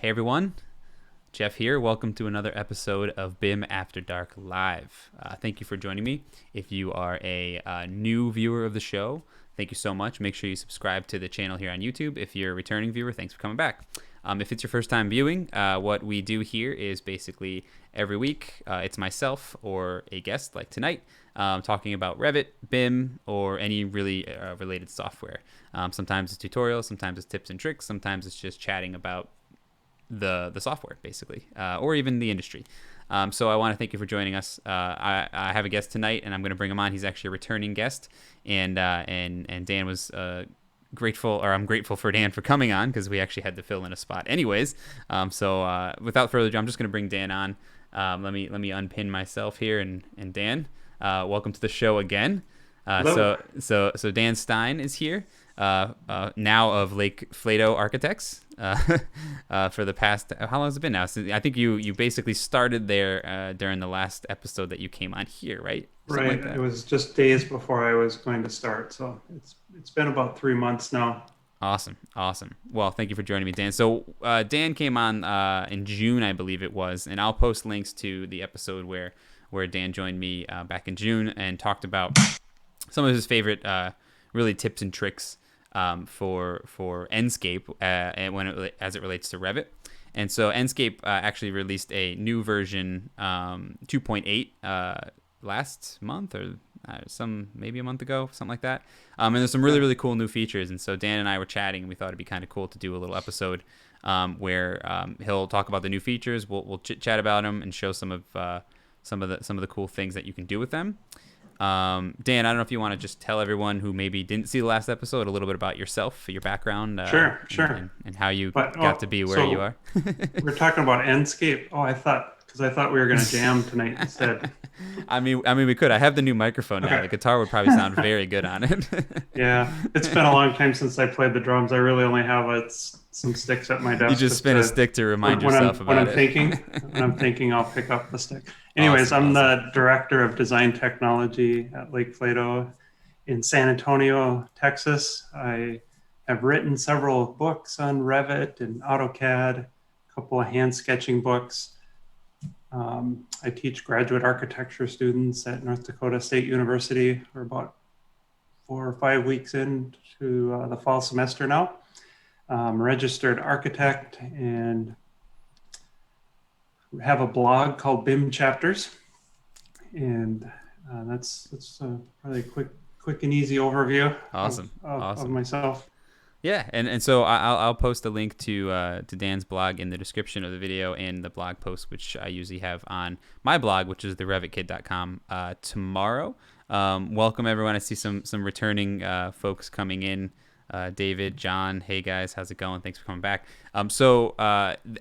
Hey everyone, Jeff here. Welcome to another episode of BIM After Dark Live. Thank you for joining me. If you are a new viewer of the show, thank you so much. Make sure you subscribe to the channel here on YouTube. If you're a returning viewer, thanks for coming back. If it's your first time viewing, what we do here is basically every week, it's myself or a guest like tonight talking about Revit, BIM, or any really related software. Sometimes it's tutorials, sometimes it's tips and tricks, sometimes it's just chatting about the software basically, or even the industry. So I want to thank you for joining us. I have a guest tonight, and I'm going to bring him on. He's actually a returning guest, and Dan was I'm grateful for Dan for coming on because we actually had to fill in a spot anyways. So without further ado, I'm just going to bring Dan on. Let me unpin myself here, and Dan, welcome to the show again. So Dan Stine is here, now of Lake Flato Architects, for the past, how long has it been now? So I think you basically started there during the last episode that you came on here, right? Something Right. Like it was just days before I was going to start, so it's been about 3 months now. Awesome. Well, thank you for joining me, Dan. So Dan came on in June, I believe it was, and I'll post links to the episode where Dan joined me back in June and talked about some of his favorite really tips and tricks for Enscape and as it relates to Revit. And so Enscape actually released a new version 2.8 last month or maybe a month ago, something like that. And there's some really cool new features. And so Dan and I were chatting, and we thought it'd be kind of cool to do a little episode where he'll talk about the new features. We'll chit chat about them and show some of the cool things that you can do with them. Dan, I don't know if you want to just tell everyone who maybe didn't see the last episode a little bit about yourself, your background, Sure. and how you got to be where you are. We're talking about Enscape. Oh, because I thought we were going to jam tonight instead. I mean, we could. I have the new microphone now. Okay. The guitar would probably sound very good on it. Yeah, it's been a long time since I played the drums. I really only have some sticks at my desk. You just spin a stick to remind yourself about it. When I'm thinking, I'll pick up the stick. Anyways, Awesome. I'm the director of design technology at Lake Flato in San Antonio, Texas. I have written several books on Revit and AutoCAD, a couple of hand sketching books. I teach graduate architecture students at North Dakota State University. We're about 4 or 5 weeks into the fall semester now. I'm a registered architect and have a blog called BIM Chapters. And that's probably a quick and easy overview of myself. Yeah, and so I'll post a link to Dan's blog in the description of the video and the blog post, which I usually have on my blog, which is therevitKid.com, tomorrow. Welcome everyone. I see some returning folks coming in. David, John, hey guys, how's it going? Thanks for coming back. So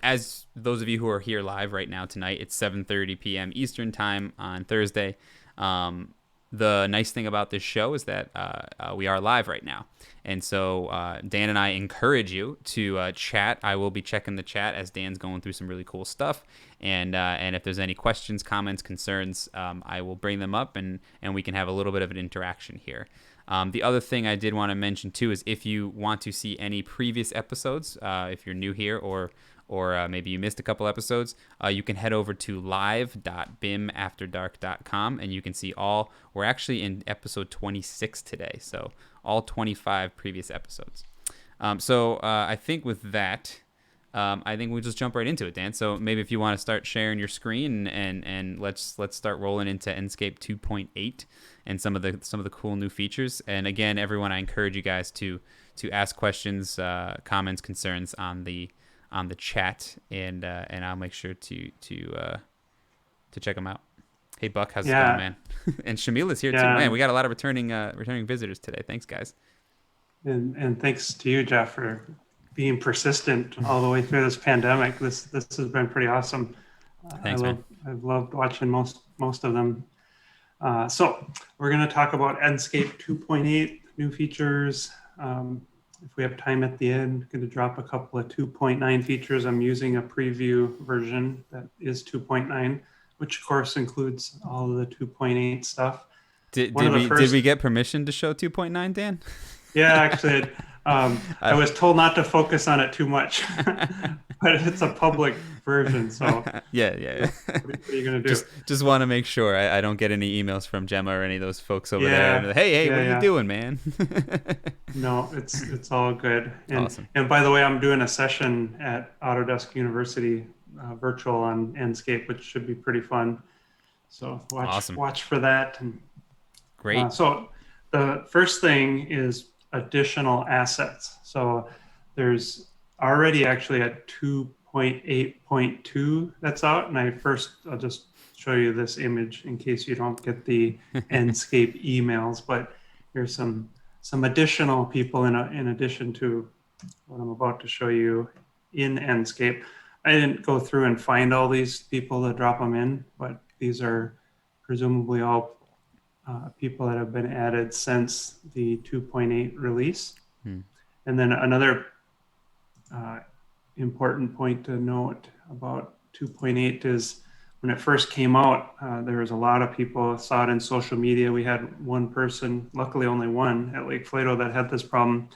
as those of you who are here live right now tonight, it's 7:30 p.m. Eastern time on Thursday. The nice thing about this show is that we are live right now. And so Dan and I encourage you to chat. I will be checking the chat as Dan's going through some really cool stuff. And if there's any questions, comments, concerns, I will bring them up and we can have a little bit of an interaction here. The other thing I did want to mention too is if you want to see any previous episodes, if you're new here or maybe you missed a couple episodes, you can head over to live.bimafterdark.com and you can see we're actually in episode 26 today, so all 25 previous episodes. So I think with that, I think we'll just jump right into it, Dan. So maybe if you want to start sharing your screen and let's start rolling into Enscape 2.8 and some of the cool new features. And again, everyone, I encourage you guys to ask questions, comments, concerns on the chat, and I'll make sure to check them out. Hey Buck, how's it going, man? And Shamila's here too. Man, we got a lot of returning visitors today. Thanks, guys. And thanks to you, Jeff, for being persistent all the way through this pandemic. This has been pretty awesome. Thanks, man. I've loved watching most of them. So we're going to talk about Enscape 2.8 new features. If we have time at the end, I'm going to drop a couple of 2.9 features. I'm using a preview version that is 2.9, which of course includes all of the 2.8 stuff. Did we get permission to show 2.9, Dan? Yeah, actually, I I, was told not to focus on it too much, but it's a public version. So yeah, what, yeah. what are you going to do? Just want to make sure I don't get any emails from Gemma or any of those folks over there. And Yeah, hey, yeah, what are you yeah. doing, man? No, it's all good. Awesome. And by the way, I'm doing a session at Autodesk University virtual on Enscape, which should be pretty fun. So Awesome. watch for that. And Great. so the first thing is additional assets. So there's already actually a 2.8.2 that's out. And I'll just show you this image in case you don't get the Enscape emails. But here's some additional people in addition to what I'm about to show you in Enscape. I didn't go through and find all these people to drop them in, but these are presumably all people that have been added since the 2.8 release. Hmm. And then another uh, important point to note about 2.8 is when it first came out, there was a lot of people saw it in social media. We had one person, luckily only one at Lake Flato, that had this problem,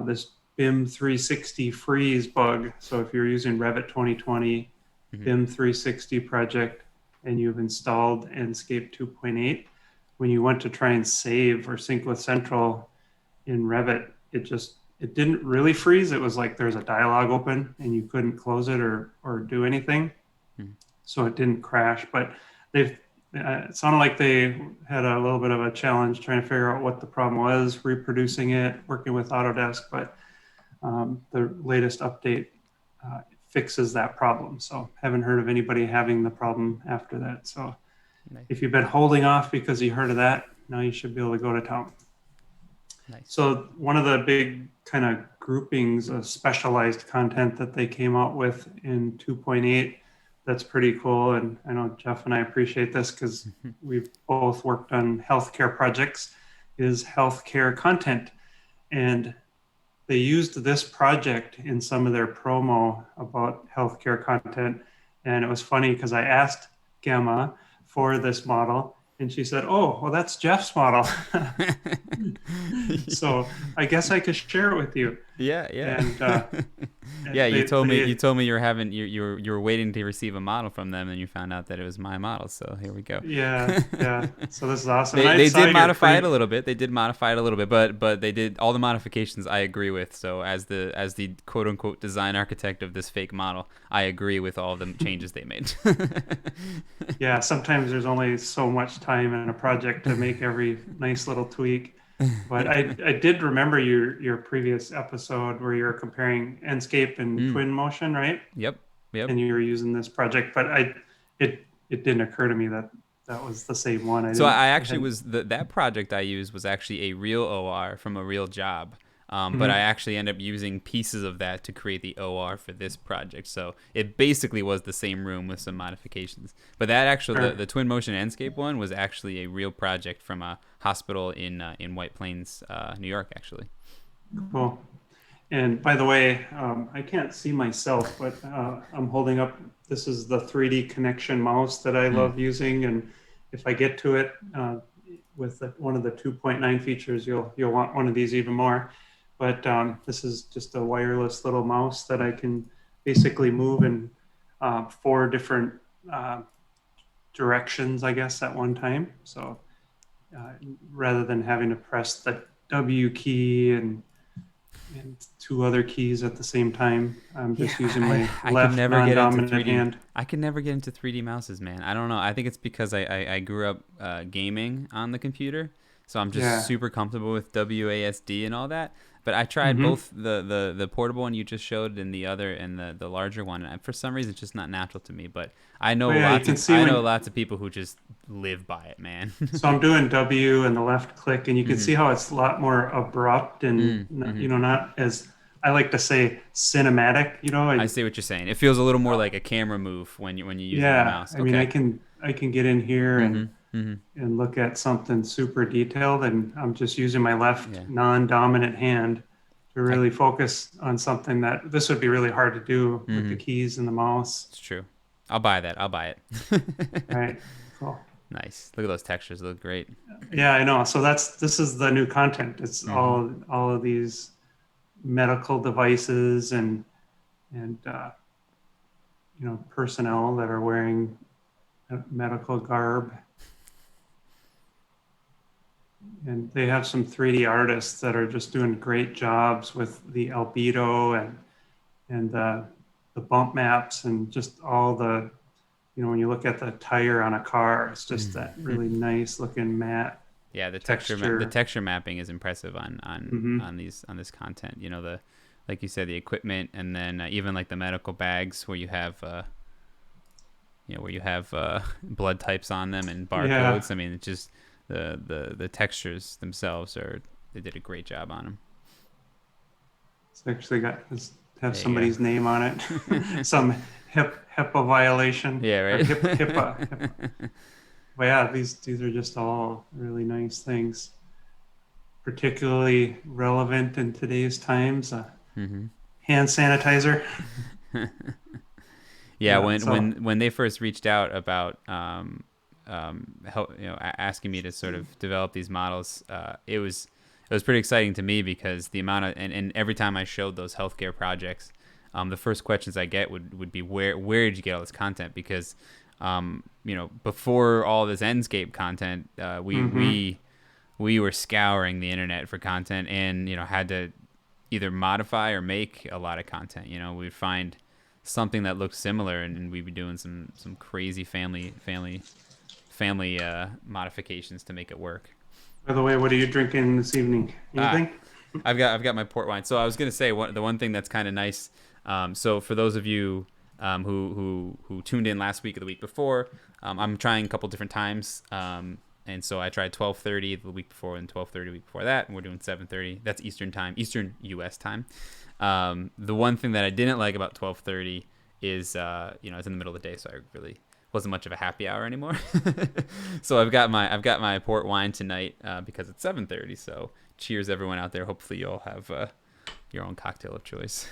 this BIM 360 freeze bug. So if you're using Revit 2020, BIM 360 project, and you've installed Enscape 2.8, when you went to try and save or sync with Central in Revit, it didn't really freeze. It was like there's a dialog open and you couldn't close it or do anything. Hmm. So it didn't crash. But it sounded like they had a little bit of a challenge trying to figure out what the problem was, reproducing it, working with Autodesk. But the latest update fixes that problem. So haven't heard of anybody having the problem after that. So Nice. if you've been holding off because you heard of that, now you should be able to go to town. Nice. So one of the big kind of groupings of specialized content that they came out with in 2.8 that's pretty cool. And I know Jeff and I appreciate this because we've both worked on healthcare projects, is healthcare content. And they used this project in some of their promo about healthcare content. And it was funny because I asked Gemma for this model and she said, "Oh, well, that's Jeff's model." So I guess I could share it with you. Yeah, yeah. And Yeah, you told me you were waiting to receive a model from them and you found out that it was my model. So here we go. yeah, yeah. So this is awesome. And They I they saw did your modify it a little bit. They did modify it a little bit, but they did all the modifications I agree with. So as the quote unquote design architect of this fake model, I agree with all the changes they made. Yeah, sometimes there's only so much time in a project to make every nice little tweak. But I did remember your previous episode where you were comparing Enscape and Mm. Twin Motion, right? Yep. Yep. And you were using this project, but it didn't occur to me that that was the same one. So I I actually hadn't. was that project I used was actually a real OR from a real job. But I Mhm. actually ended up using pieces of that to create the OR for this project. So it basically was the same room with some modifications. But that actually, Sure. the Twin Motion Enscape one was actually a real project from a hospital in White Plains, New York, actually. Cool. And by the way, I can't see myself, but I'm holding up. This is the 3D connection mouse that I Mm. love using, and if I get to it with one of the 2.9 features, you'll want one of these even more. But this is just a wireless little mouse that I can basically move in 4 different uh, directions, I guess, at one time. So uh, rather than having to press the W key and 2 other keys at the same time. I'm Yeah, just using my I could left never get into non-dominant 3D. hand. I could never get into 3D mouses, man. I don't know. I think it's because I grew up gaming on the computer, so I'm just Yeah. super comfortable with WASD and all that. But I tried Mm-hmm. both the portable one you just showed and the larger one, and for some reason it's just not natural to me. But Oh yeah, you can see I know when. lots of people who just live by it, man. So I'm doing W and the left click, and you can Hmm. see how it's a lot more abrupt and Mm-hmm. not as I like to say cinematic. I see what you're saying. It feels a little more like a camera move when you're using the Yeah. mouse. I mean, Okay. I can get in here Mm-hmm. Mm-hmm. and look at something super detailed, and I'm just using my left Yeah. non-dominant hand to I. really focus on something that this would be really hard to do with the Mm-hmm. keys and the mouse. It's true. I'll buy that. I'll buy it. Right. Cool. Nice. Look at those textures. They look great. Yeah, I know. So this is the new content. It's Hmm. all of these medical devices and personnel that are wearing medical garb. And they have some 3D artists that are just doing great jobs with the albedo and the bump maps and just all the, when you look at the tire on a car, it's just that really nice looking matte Yeah, the texture. texture mapping is impressive Hmm. on this content. You know, the like you said, the equipment, and then even like the medical bags where you have blood types on them and Yeah, barcodes. I mean, it's just the textures themselves are they did a great job on them. it's actually got have There you somebody's name on it. go. Some HIPAA violation Yeah, or right. HIPAA. But yeah, these are just all really nice things, particularly relevant in today's times. Hmm. Hand sanitizer. Yeah, Yeah, so when they first reached out about help, asking me to sort of develop these models, it was pretty exciting to me because the amount of and every time I showed those healthcare projects, the first questions I get would be where did you get all this content? Because before all this Enscape content, hmm we were scouring the internet for content and had to either modify or make a lot of content. We'd find something that looked similar, and we'd be doing some crazy family modifications to make it work. by the way, what are you drinking this evening? Ah, Anything? I've got my port wine. So I was gonna say the one thing that's kind of nice. So for those of you who tuned in last week or the week before, I'm trying a couple different times. And so I tried 12:30 the week before and 12:30 the week before that, and we're doing 7:30. That's Eastern time, Eastern U.S. time. The one thing that I didn't like about 12:30 is it's in the middle of the day, so I really wasn't much of a happy hour anymore. So I've got my port wine tonight because it's 7:30. So cheers everyone out there. Hopefully you all have your own cocktail of choice.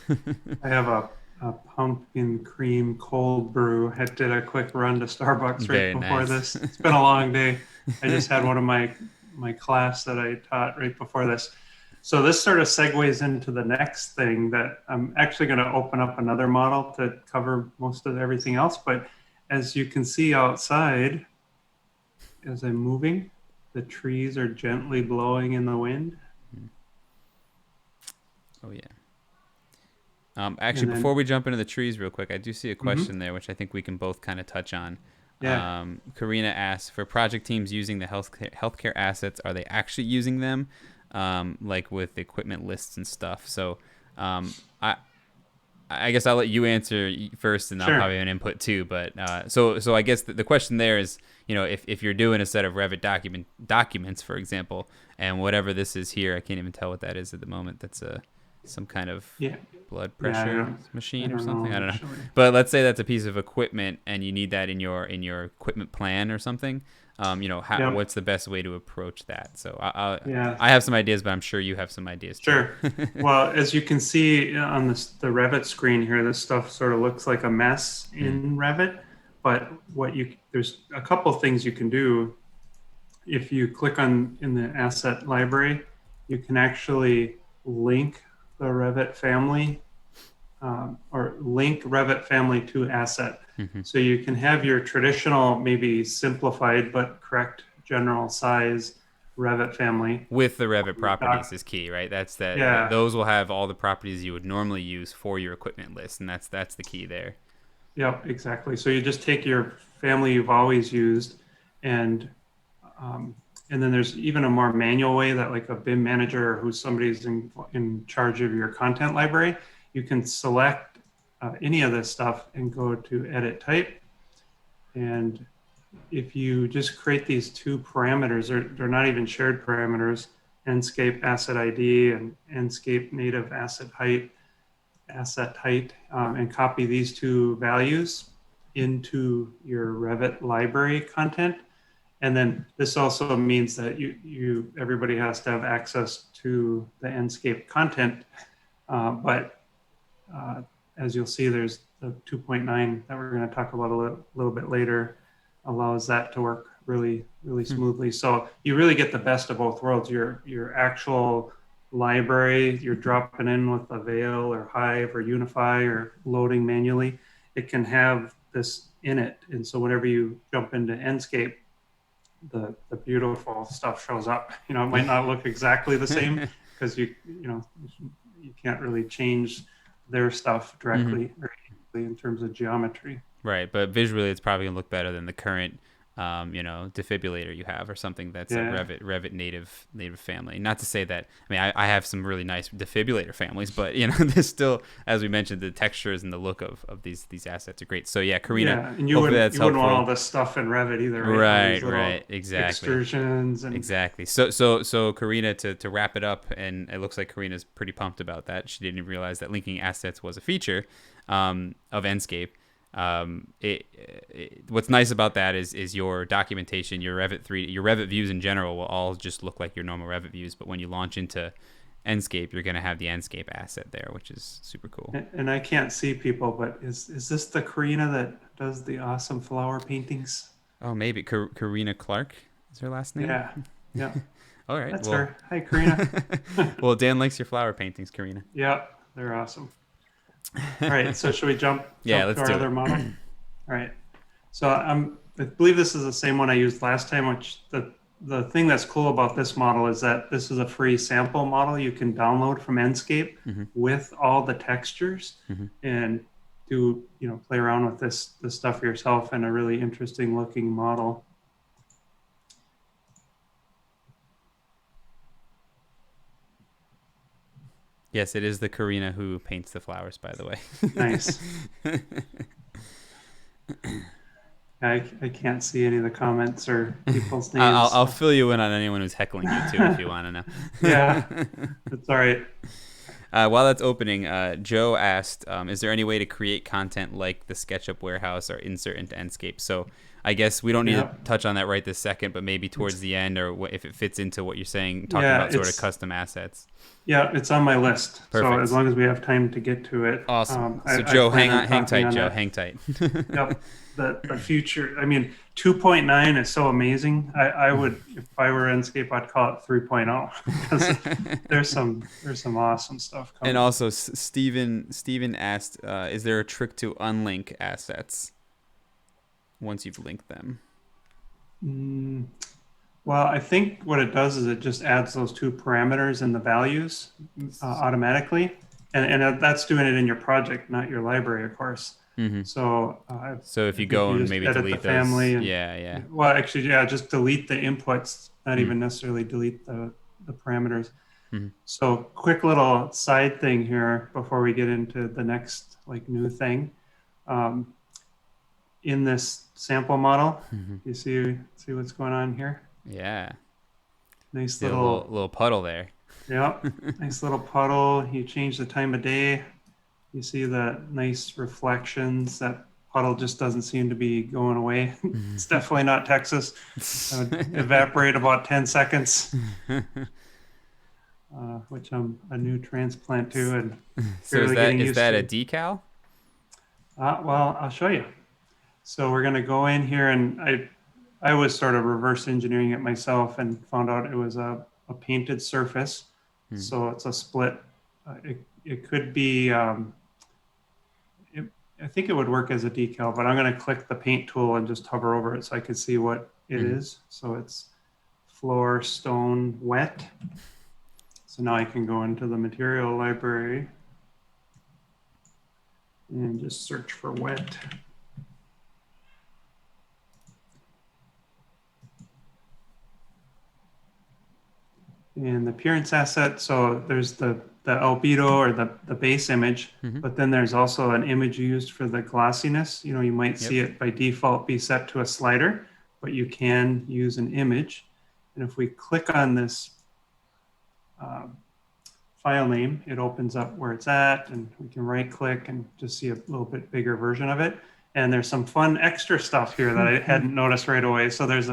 I have a pumpkin cream cold brew. I did a quick run to Starbucks right Very before nice. this. It's been a long day. I just had one of my class that I taught right before this. So this sort of segues into the next thing that I'm actually going to open up another model to cover most of everything else. But as you can see outside, as I'm moving, the trees are gently blowing in the wind. Oh yeah. And Actually, before then, we jump into the trees real quick, I do see a mhm, question there, which I think we can both kind of touch on. yeah, Karina asks, for project teams using the healthcare assets, are they actually using them, like with equipment lists and stuff? So, I guess I'll let you answer first, and I'll sure. probably have an input too. But so I guess the question there is, if you're doing a set of Revit documents, for example, and whatever this is here, I can't even tell what that is at the moment. That's some kind of Yeah, blood yeah, pressure I machine or don't something. know I don't know. actually. But let's say that's a piece of equipment, and you need that in your equipment plan or something. Yep. What's the best way to approach that? So Yeah, I have some ideas, but I'm sure you have some ideas too. sure. Well, as you can see on the Revit screen here, this stuff sort of looks like a mess Hmm. in Revit. But there's a couple things you can do. If you click on in the asset library, you can actually link the Revit family or link Revit family to asset. Hmm. So you can have your traditional, maybe simplified but correct general size Revit family. With the Revit Your properties doc, is key, right? yeah, Those will have all the properties you would normally use for your equipment list, and that's the key there. yep, exactly. So you just take your family you've always used, and um, and then there's even a more manual way that like a BIM manager or who's somebody's in charge of your content library, you can select any of this stuff and go to edit type. And if you just create these two parameters, they're not even shared parameters, Enscape asset ID and Enscape native asset height, and copy these two values into your Revit library content. And then this also means that everybody has to have access to the Enscape content. But uh, as you'll see, there's the 2.9 that we're going to talk about a little bit later allows that to work really, really Hmm. smoothly. So you really get the best of both worlds. Your actual library you're dropping in with a Veil or Hive or Unify or loading manually, it can have this in it. And so whenever you jump into Enscape, the beautiful stuff shows up. You know, it might not look exactly the same because you can't really change their stuff directly or easily in terms of geometry. Right, but visually it's probably gonna look better than the current, defibrillator you have, or something that's a Yeah. Revit native family. Not to say that, I mean, I have some really nice defibrillator families, but there's still, as we mentioned, the textures and the look of these assets are great. So yeah, Karina, Yeah, and you hopefully wouldn't that's you wouldn't want all helpful. this stuff in Revit either, right? All these Right, little exactly. extrusions and Exactly. So Karina, to wrap it up, and it looks like Karina's pretty pumped about that. She didn't even realize that linking assets was a feature of Enscape. What's nice about that is your documentation, your your Revit views in general will all just look like your normal Revit views. But when you launch into Enscape, you're gonna have the Enscape asset there, which is super cool. and I can't see people, but is this the Karina that does the awesome flower paintings? Oh, maybe Karina Clark is her last name. Yeah, yeah, All right. that's Well, her. Hi, Karina. well, Dan likes your flower paintings, Karina. Yeah, they're awesome. All right, so should we jump Yeah, to let's our do other it. model? All right. So I believe this is the same one I used last time, which the thing that's cool about this model is that this is a free sample model you can download from Enscape Hmm. with all the textures Hmm. and play around with this stuff yourself in a really interesting looking model. Yes, it is the Karina who paints the flowers, by the way. Nice. I can't see any of the comments or people's I'll, names. I'll So. fill you in on anyone who's heckling you too, if you want to Yeah, know. it's all right. While that's opening, Joe asked, "Is there any way to create content like the SketchUp warehouse or insert into Enscape?" So I guess we don't need to Yeah, touch on that right this second, but maybe towards it's the end, or if it fits into what you're saying, talking yeah, about sort of custom assets. it's on my list. So as Perfect. long as we have time to get to it, Awesome. So I Joe, plan hang on on, hang talking tight, on Joe, that. hang tight. Yep. The future. I mean, 2.9 is so amazing. I would, if I were Enscape, I'd call it 3.0 because there's some awesome stuff And coming. also, Steven asked, "Is there a trick to unlink assets once you've linked them?" Mm, well, I think what it does is it just adds those two parameters and the values automatically, and that's doing it in your project, not your library, of course. Hmm. So So if I you think go you and just maybe edit the delete those, family and yeah, yeah. well, actually, yeah, just delete the inputs, not Mm-hmm. even necessarily delete the parameters. Mm-hmm. So quick little side thing here before we get into the next like new thing. Um, in this sample model, Mm-hmm. you see what's going on here? Yeah. Nice See a little little, little puddle there. yeah, nice little puddle. You change the time of day. You see the nice reflections. That puddle just doesn't seem to be going away. It's definitely not Texas. It would evaporate about 10 seconds, which I'm a new transplant to and So is barely that getting is used that a to. decal? Well, I'll show you. So we're going to go in here, and I was sort of reverse engineering it myself and found out it was a painted surface. Hmm. So it's a split. It could be, it, I think it would work as a decal, but I'm going to click the paint tool and just hover over it so I can see what it Mm-hmm. is. So it's floor stone wet. So now I can go into the material library and just search for wet. And the appearance asset, so there's the albedo or the base image, Mm-hmm. but then there's also an image used for the glossiness. You might Yep. see it by default be set to a slider, but you can use an image. And if we click on this uh, file name, it opens up where it's at, and we can right click and just see a little bit bigger version of it. And there's some fun extra stuff here that I hadn't noticed right away. So there's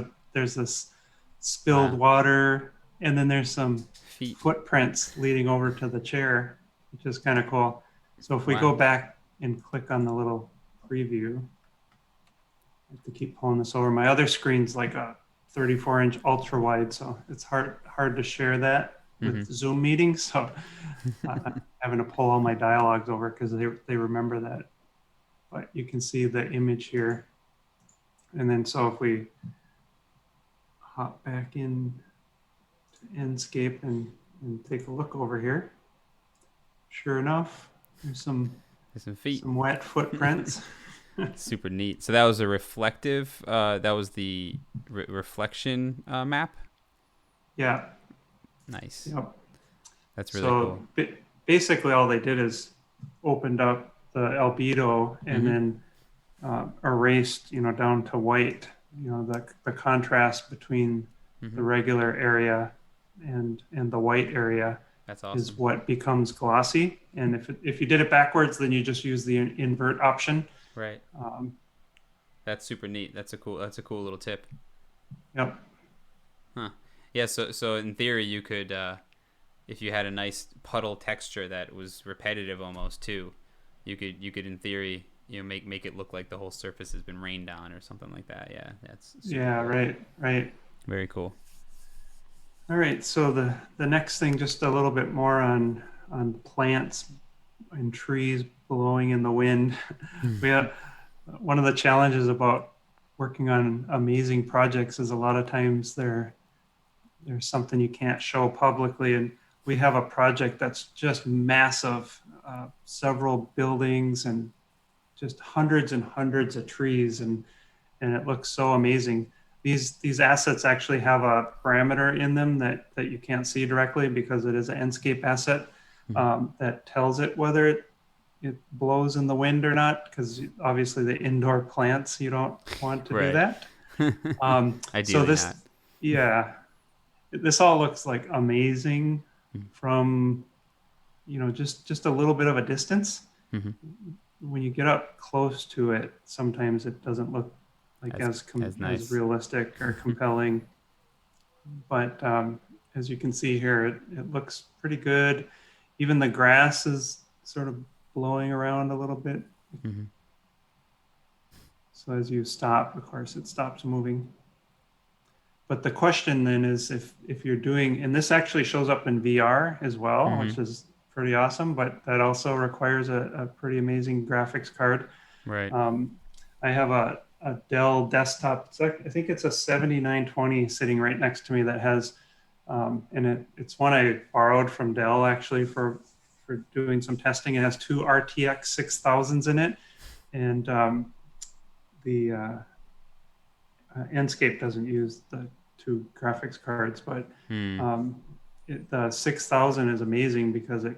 this spilled Wow. water, and then there's some Feet. footprints leading over to the chair, which is kind of cool. So if we Wow. go back and click on the little preview, I have to keep pulling this over. My other screen's like a 34-inch ultra wide, so it's hard to share that. with Mm-hmm. Zoom meetings. So I'm having to pull all my dialogues over because they remember that. But you can see the image here. And then so if we hop back in to Enscape and take a look over here, sure enough, there's There's some feet. some wet footprints. Super neat. So that was a reflective. That was the reflection map. Yeah. Nice. Yep. That's really So cool. basically, all they did is opened up the albedo and Mm-hmm. then erased, down to white. The contrast between the Mm-hmm. regular area and the white area That's is awesome. what becomes glossy. And if you did it backwards, then you just use the invert option. Right. Um, That's super neat. That's a cool little tip. yep. Huh. Yeah. So in theory, you could if you had a nice puddle texture that was repetitive almost too, you could in theory make it look like the whole surface has been rained on or something like that. Yeah. That's super Yeah. cool. Right. Right. Very cool. All right. So the next thing, just a little bit more on plants and trees blowing in the wind. We have one of the challenges about working on amazing projects is a lot of times there's something you can't show publicly, and we have a project that's just massive, several buildings and just hundreds and hundreds of trees, and it looks so amazing. These assets actually have a parameter in them that you can't see directly because it is an Enscape asset, that tells it whether it blows in the wind or not, because obviously the indoor plants, you don't want to do Right. that. So Ideally not. this, yeah, this all looks like amazing from, just a little bit of a distance. Mm-hmm. When you get up close to it, sometimes it doesn't look like As as as nice. realistic or compelling. But as you can see here, it looks pretty good. Even the grass is sort of blowing around a little bit. Mm-hmm. So as you stop, of course, it stops moving. But the question then is if you're doing, and this actually shows up in VR as well, Mm-hmm. which is pretty awesome, but that also requires a pretty amazing graphics card. Right. Um, I have a Dell desktop. I think it's a 7920 sitting right next to me that has, and it's one I borrowed from Dell actually for doing some testing. It has two RTX 6000s in it, and the Enscape doesn't use the two graphics cards, but Hmm. um, the 6000 is amazing because it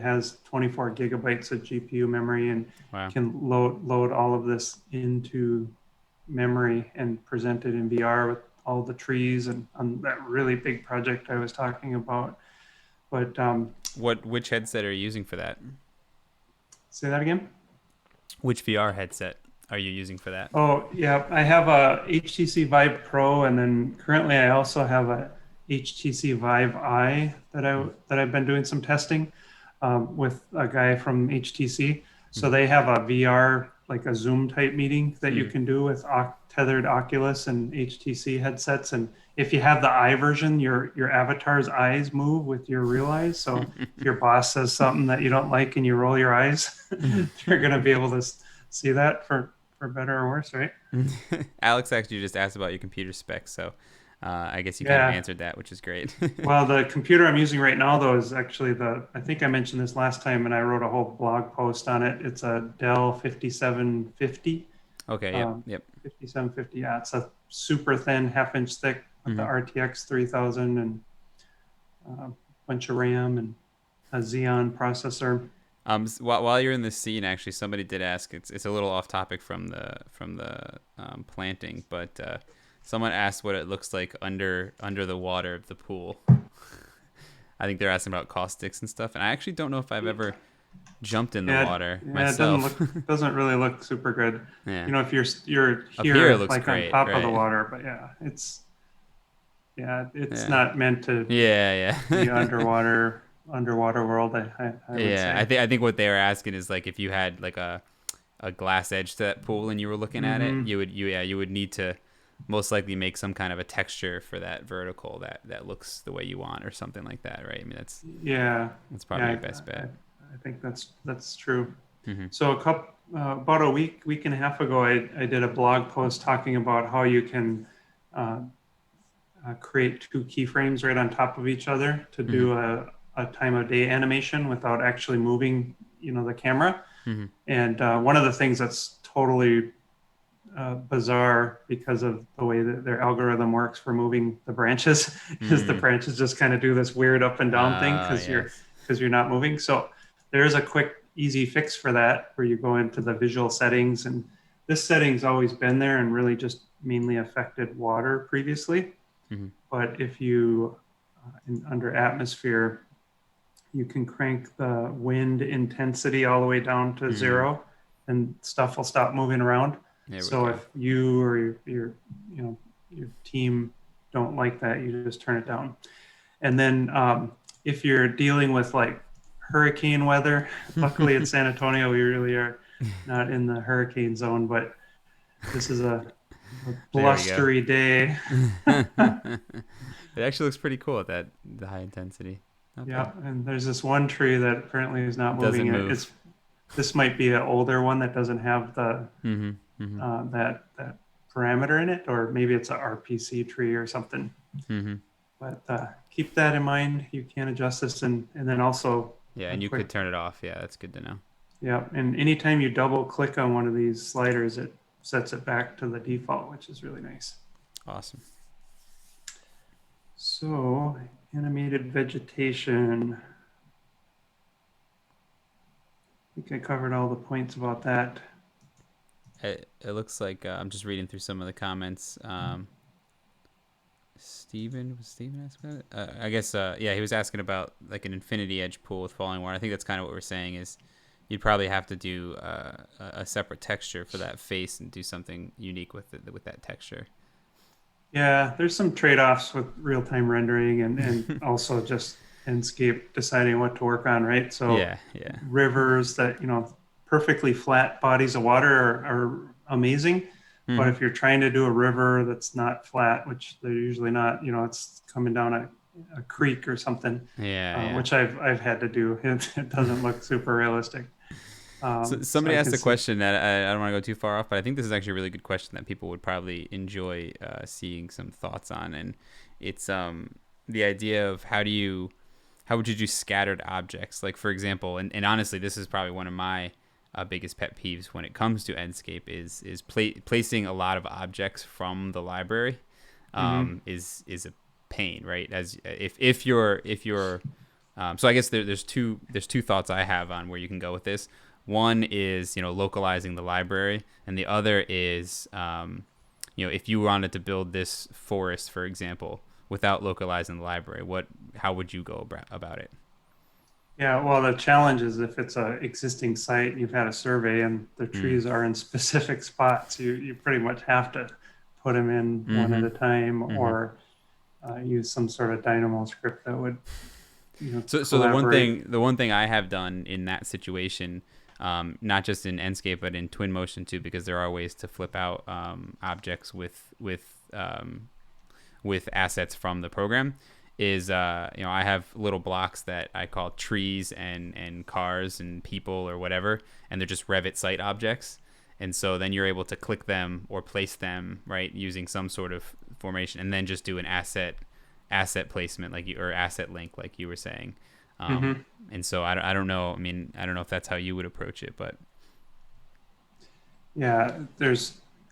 has 24 gigabytes of GPU memory and Wow. can load all of this into memory and present it in VR with all the trees and on that really big project I was talking about. But Which headset are you using for that? say that again. Which VR headset are you using for that? Oh, yeah, I have a HTC Vive Pro, and then currently I also have a HTC Vive I that I've been doing some testing with a guy from HTC. So Mm-hmm. they have a VR, like a Zoom type meeting that you Hmm. can do with tethered Oculus and HTC headsets. And if you have the I version, your avatar's eyes move with your real eyes. So if your boss says something that you don't like and you roll your eyes, you're going to be able to see that for better or worse, right? Alex actually just asked about your computer specs, so I guess you kind of Yeah. answered that, which is great. Well, the computer I'm using right now, though, is actually I think I mentioned this last time and I wrote a whole blog post on it. It's a Dell 5750. Okay. Yep. Um, Yep. 5750, yeah. It's a super thin, half-inch thick with the Mm-hmm. RTX 3000 and a bunch of RAM and a Xeon processor. While you're in this scene, actually, somebody did ask. It's a little off topic from the planting, but someone asked what it looks like under the water of the pool. I think they're asking about caustics and stuff, and I actually don't know if I've ever jumped in the Yeah, water yeah, it myself. doesn't really look super good. Yeah, If you're up here it here looks like on great, top of the right? water, but it's Yeah, not meant to yeah, be yeah. underwater world. I would Yeah, say. I think what they were asking is like if you had like a glass edge to that pool and you were looking at it, Hmm. you would need to most likely make some kind of a texture for that vertical that looks the way you want or something like that, right? I mean, Yeah, that's yeah, probably your best bet. I think that's true. Hmm. So about a week and a half ago, I did a blog post talking about how you can uh, create two keyframes right on top of each other to Hmm. do a time of day animation without actually moving, the camera. Hmm. And one of the things that's totally bizarre because of the way that their algorithm works for moving the branches is the Hmm. branches just kind of do this weird up and down thing Yes. because you're not moving. So there's a quick, easy fix for that where you go into the visual settings, and this setting's always been there and really just mainly affected water previously. Hmm. But if you under atmosphere, you can crank the wind intensity all the way down to Hmm. zero, and stuff will stop moving around. There we So go. if you or your team don't like that, you just turn it down. And then if you're dealing with like hurricane weather, luckily at San Antonio we really are not in the hurricane zone, but this is a There we go. blustery day. It actually looks pretty cool at the high intensity. Not bad. Yeah, and there's this one tree that apparently is not moving. Doesn't move. This might be an older one that doesn't have the Hmm. Hmm. that parameter in it, or maybe it's a RPC tree or something. Hmm. But keep that in mind. You can adjust this, and then also Yeah, a and you quick, could turn it off. Yeah, that's good to know. yeah. And anytime you double click on one of these sliders, it sets it back to the default, which is really nice. Awesome. So animated vegetation. I think I covered all the points about that. It looks like I'm just reading through some of the comments. Steven asking about it? I guess yeah, he was asking about like an infinity edge pool with falling water. I think that's kind of what we're saying is you'd probably have to do a separate texture for that face and do something unique with that texture. Yeah, there's some trade-offs with real-time rendering and also just Enscape deciding what to work on, right? So Yeah, yeah. rivers that, perfectly flat bodies of water are amazing. But Hmm. if you're trying to do a river that's not flat, which they're usually not, it's coming down a creek or something, Yeah, which I've had to do. It doesn't look super realistic. So So somebody I asked can a see. question that I don't want to go too far off, but I think this is actually a really good question that people would probably enjoy seeing some thoughts on, and it's the idea of how would you do scattered objects? Like for example, and honestly, this is probably one of my biggest pet peeves when it comes to Enscape is placing a lot of objects from the library Hmm. is a pain, right? As if you're so I guess there's two thoughts I have on where you can go with this. One is localizing the library, and the other is if you wanted to build this forest, for example, without localizing the library, how would you go about it? Yeah, well, the challenge is if it's a existing site, you've had a survey and the Mm. trees are in specific spots, you pretty much have to put them in one at Mm-hmm. a time Mm-hmm. or use some sort of Dynamo script that would, So collaborate. the one thing I have done in that situation, not just in Enscape but in Twinmotion too, because there are ways to flip out objects with assets from the program, is I have little blocks that I call trees and cars and people or whatever, and they're just Revit site objects. And so then you're able to click them or place them right using some sort of formation, and then just do an asset placement or asset link like you were saying. Hmm. And so I don't know. I mean, I don't know if that's how you would approach it, but Yeah,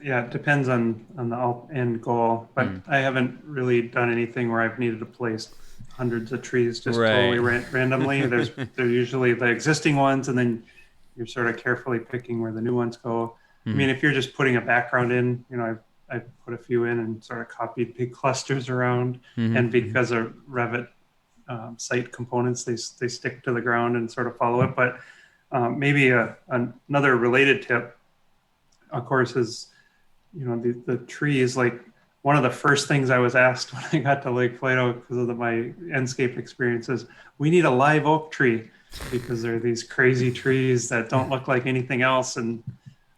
it depends on the end goal, hmm. but I haven't really done anything where I've needed to place hundreds of trees just totally Right. randomly. They're usually the existing ones, and then you're sort of carefully picking where the new ones go. I Hmm. mean, if you're just putting a background in, I've put a few in and sort of copied big clusters around, Hmm. and Hmm. because of Revit site components, they stick to the ground and sort of follow it. But maybe another related tip, of course, is the trees. Like one of the first things I was asked when I got to Lake Plato because of my Enscape experiences, we need a live oak tree because there are these crazy trees that don't look like anything else. And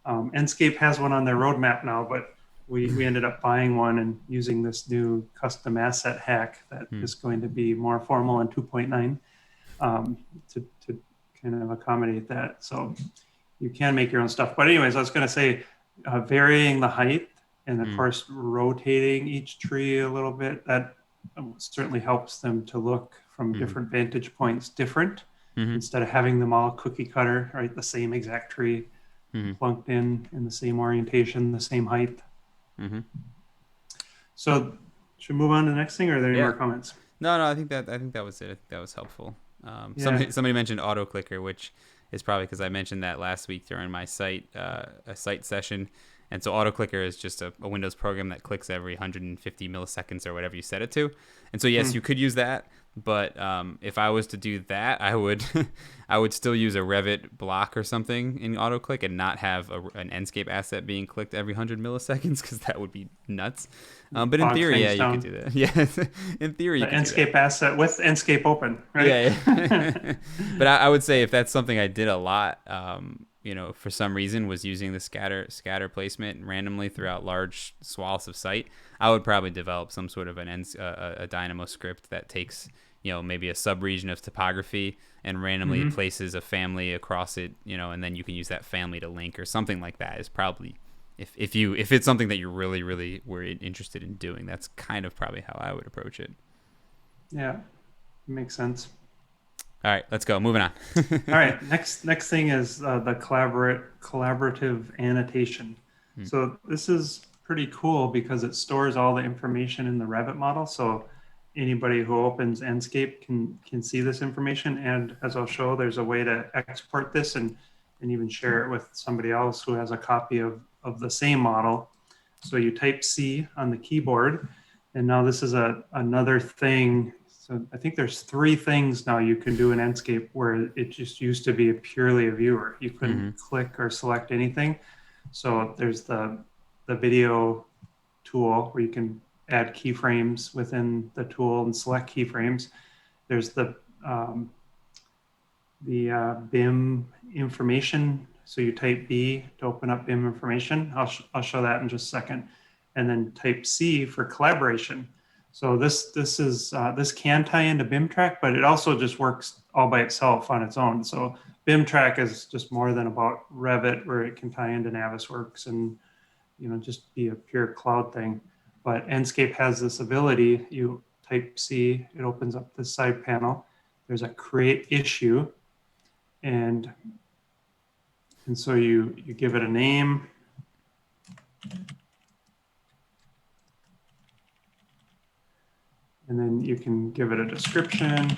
Enscape has one on their roadmap now, but we ended up buying one and using this new custom asset hack that is going to be more formal in 2.9 to kind of accommodate that. So you can make your own stuff. But anyways, I was going to say varying the height and of course rotating each tree a little bit, that certainly helps them to look from different vantage points different, instead of having them all cookie cutter, right? The same exact tree plunked in the same orientation, the same height. So should we move on to the next thing, or are there any more comments? No, I think that was it. I think that was helpful. Somebody mentioned auto clicker, which is probably because I mentioned that last week during my a site session. And so auto clicker is just a Windows program that clicks every 150 milliseconds or whatever you set it to. And so yes, you could use that, but if I was to do that, I would I would still use a Revit block or something in auto click and not have an Enscape asset being clicked every 100 milliseconds, because that would be nuts. But in theory, yeah, you could do that. Yeah, in theory, you could do that. Enscape asset with Enscape open, right? Yeah. But I would say if that's something I did a lot, for some reason was using the scatter placement randomly throughout large swaths of site, I would probably develop some sort of a Dynamo script that takes maybe a subregion of topography and randomly places a family across it, and then you can use that family to link or something like that. Is probably if it's something that you really were interested in doing, that's kind of probably how I would approach it. Yeah, makes sense. All right, let's go. Moving on. All right, next thing is the collaborative annotation. So this is pretty cool because it stores all the information in the Revit model. So anybody who opens Enscape can see this information. And as I'll show, there's a way to export this and even share it with somebody else who has a copy of the same model. So you type C on the keyboard, and now this is another thing. So I think there's 3 things now you can do in Enscape where it just used to be purely a viewer. You couldn't click or select anything. So there's the video tool where you can add keyframes within the tool and select keyframes. There's the BIM information. So you type B to open up BIM information. I'll show that in just a second. And then type C for collaboration. So this can tie into BIM track, but it also just works all by itself on its own. So BIM track is just more than about Revit, where it can tie into Navisworks and just be a pure cloud thing. But Enscape has this ability. You type C, it opens up this side panel. There's a create issue, and so you give it a name. And then you can give it a description.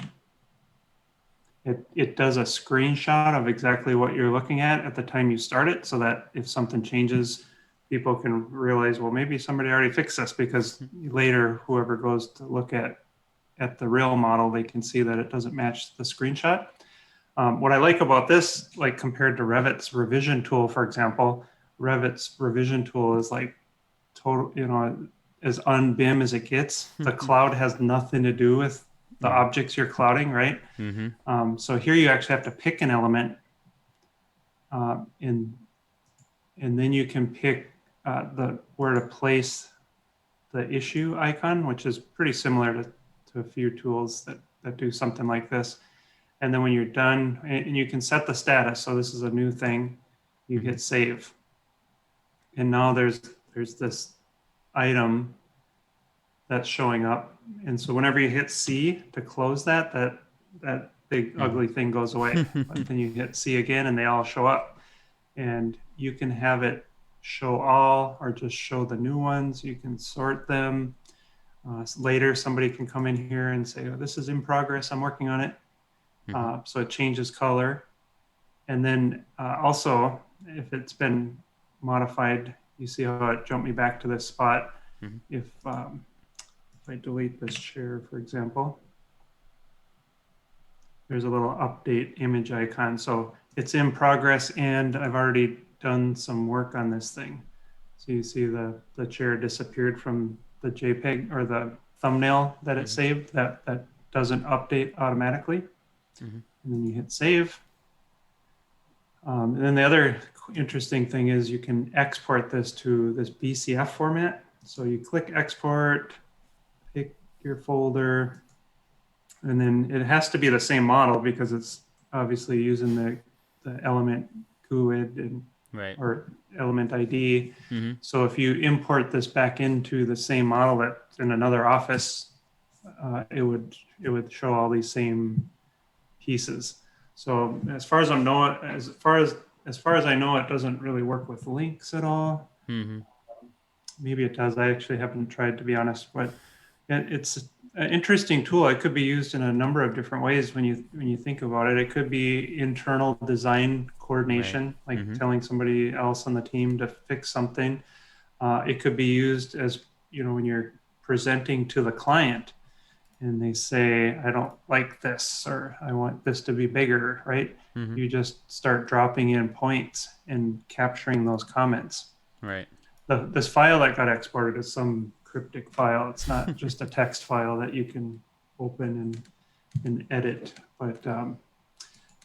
It does a screenshot of exactly what you're looking at the time you start it, so that if something changes, people can realize, well, maybe somebody already fixed this, because later whoever goes to look at the real model, they can see that it doesn't match the screenshot. What I like about this, like compared to Revit's revision tool, for example, Revit's revision tool is like total, as un-BIM as it gets. The cloud has nothing to do with the objects you're clouding, right? So here you actually have to pick an element, and then you can pick where to place the issue icon, which is pretty similar to a few tools that do something like this. And then when you're done, and you can set the status. So this is a new thing. You hit save, and now there's this item that's showing up. And so whenever you hit C to close that big ugly thing goes away. But then you hit C again and they all show up. And you can have it show all or just show the new ones. You can sort them. Later, somebody can come in here and say, oh, this is in progress, I'm working on it. So it changes color. And then also, if it's been modified, you see how it jumped me back to this spot. If I delete this chair, for example, there's a little update image icon. So it's in progress, and I've already done some work on this thing. So you see the chair disappeared from the JPEG or the thumbnail that it saved. That doesn't update automatically. And then you hit save. And then the other interesting thing is you can export this to this BCF format. So you click export, pick your folder, and then it has to be the same model because it's obviously using the element GUID and Right. or element ID. Mm-hmm. So if you import this back into the same model that's in another office, it would show all these same pieces. So as far as I know, it doesn't really work with links at all. Mm-hmm. Maybe it does. I actually haven't tried, to be honest, but it's an interesting tool. It could be used in a number of different ways when you think about it. It could be internal design coordination, Right. like telling somebody else on the team to fix something. It could be used as, when you're presenting to the client and they say, I don't like this, or I want this to be bigger, right? Mm-hmm. You just start dropping in points and capturing those comments. Right. This file that got exported is some cryptic file. It's not just a text file that you can open and edit. But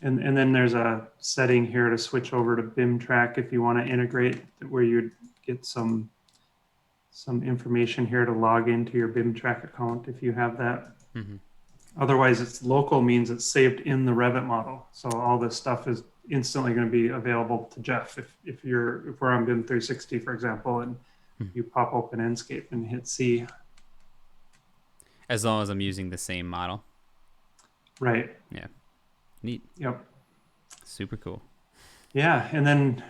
and then there's a setting here to switch over to BIM track if you want to integrate, where you'd get some information here to log into your BIM track account if you have that. Mm-hmm. Otherwise, it's local means it's saved in the Revit model. So all this stuff is instantly going to be available to Jeff if we're on BIM 360, for example, and you pop open Enscape and hit C. As long as I'm using the same model. Right. Yeah. Neat. Yep. Super cool. Yeah, and then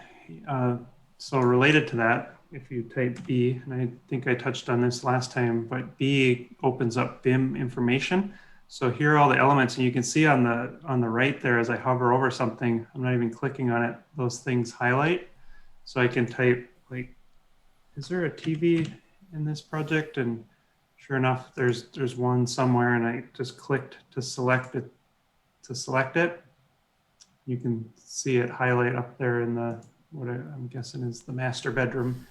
so related to that, if you type B, and I think I touched on this last time, but B opens up BIM information. So here are all the elements, and you can see on the right there as I hover over something, I'm not even clicking on it, those things highlight. So I can type, like, is there a TV in this project? And sure enough, there's one somewhere, and I just clicked to select it. You can see it highlight up there in what I'm guessing is the master bedroom.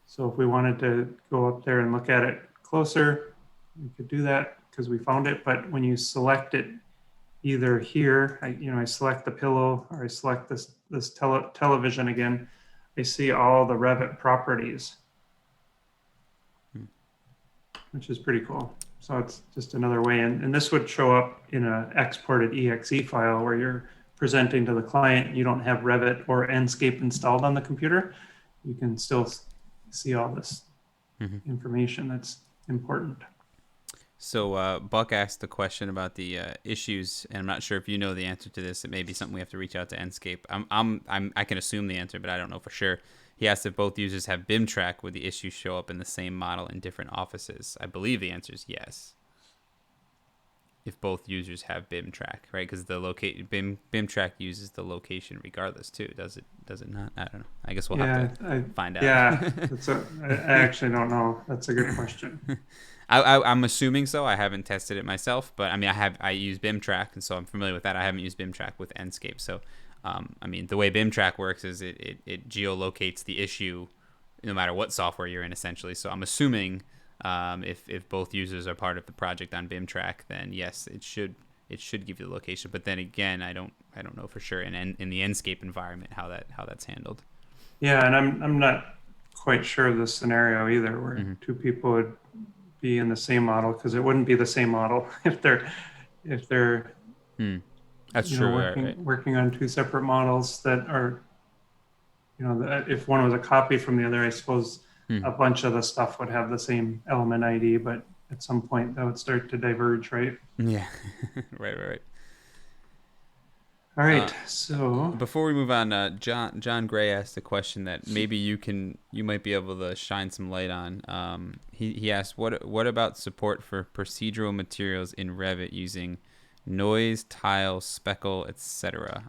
So if we wanted to go up there and look at it closer, we could do that because we found it. But when you select it, either here, I select the pillow, or I select this television again, I see all the Revit properties, which is pretty cool. So it's just another way. And this would show up in an exported exe file where you're presenting to the client. You don't have Revit or Enscape installed on the computer. You can still see all this information that's important. So Buck asked the question about the issues, and I'm not sure if you know the answer to this. It may be something we have to reach out to Enscape. I can assume the answer, but I don't know for sure. He asked if both users have BIM track, would the issues show up in the same model in different offices? I believe the answer is yes. If both users have BIM track, right? Because the BIM track uses the location regardless too. Does it not? I don't know. I guess we'll have to find out. Yeah, I actually don't know. That's a good question. I'm assuming so. I haven't tested it myself, but I mean, I use BIM track, and so I'm familiar with that. I haven't used BIM track with Enscape, so I mean, the way BIM track works is it geolocates the issue no matter what software you're in, essentially. So I'm assuming if both users are part of the project on BIM track, then yes, it should give you the location. But then again, I don't know for sure in the Enscape environment how that's handled. Yeah, and I'm not quite sure of this scenario either, where two people would be in the same model, because it wouldn't be the same model if they're That's true. Working on two separate models that are, if one was a copy from the other, I suppose a bunch of the stuff would have the same element ID, but at some point that would start to diverge, right? Yeah. Right. All right. So before we move on, John Gray asked a question that maybe you might be able to shine some light on. He asked, what about support for procedural materials in Revit using noise, tile, speckle, etc.?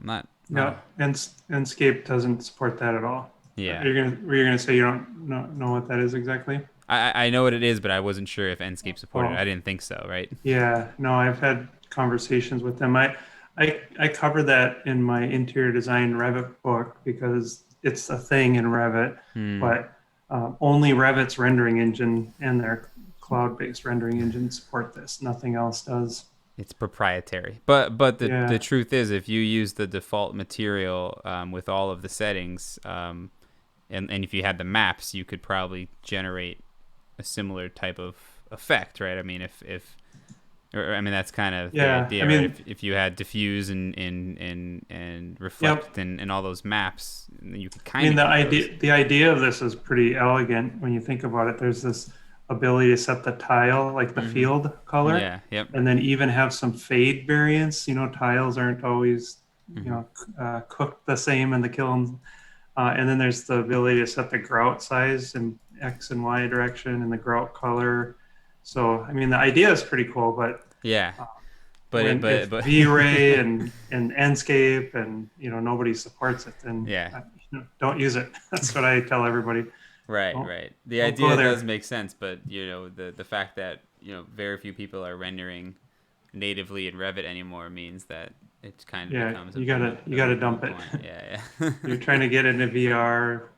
No, Enscape doesn't support that at all. Yeah. Were you gonna say you don't know what that is exactly? I know what it is, but I wasn't sure if Enscape supported it. I didn't think so, right? Yeah, no, I've had conversations with them. I cover that in my interior design Revit book because it's a thing in Revit, but only Revit's rendering engine and their cloud-based rendering engine support this. Nothing else does. It's proprietary. But the Yeah, truth is, if you use the default material with all of the settings, and if you had the maps, you could probably generate a similar type of effect, right? I mean, if or, I mean, that's kind of the yeah. I idea, right? mean, If you had diffuse and yep. reflect and all those maps, you could I kind mean, of use those. the idea of this is pretty elegant when you think about it. There's this ability to set the tile, like the Mm-hmm. field color, Yeah. Yep. and then even have some fade variance. Tiles aren't always, Mm-hmm. cooked the same in the kiln. And then there's the ability to set the grout size in X and Y direction and the grout color. So, I mean, the idea is pretty cool, but Yeah. uh, But it, if but V-Ray and Enscape and nobody supports it, then yeah. don't use it. That's what I tell everybody. Right, Don't right. The don't go idea does there. make sense, but the fact that very few people are rendering natively in Revit anymore means that it kind of Yeah, becomes you gotta you a gotta moot dump it. point. Yeah, yeah. You're trying to get into VR.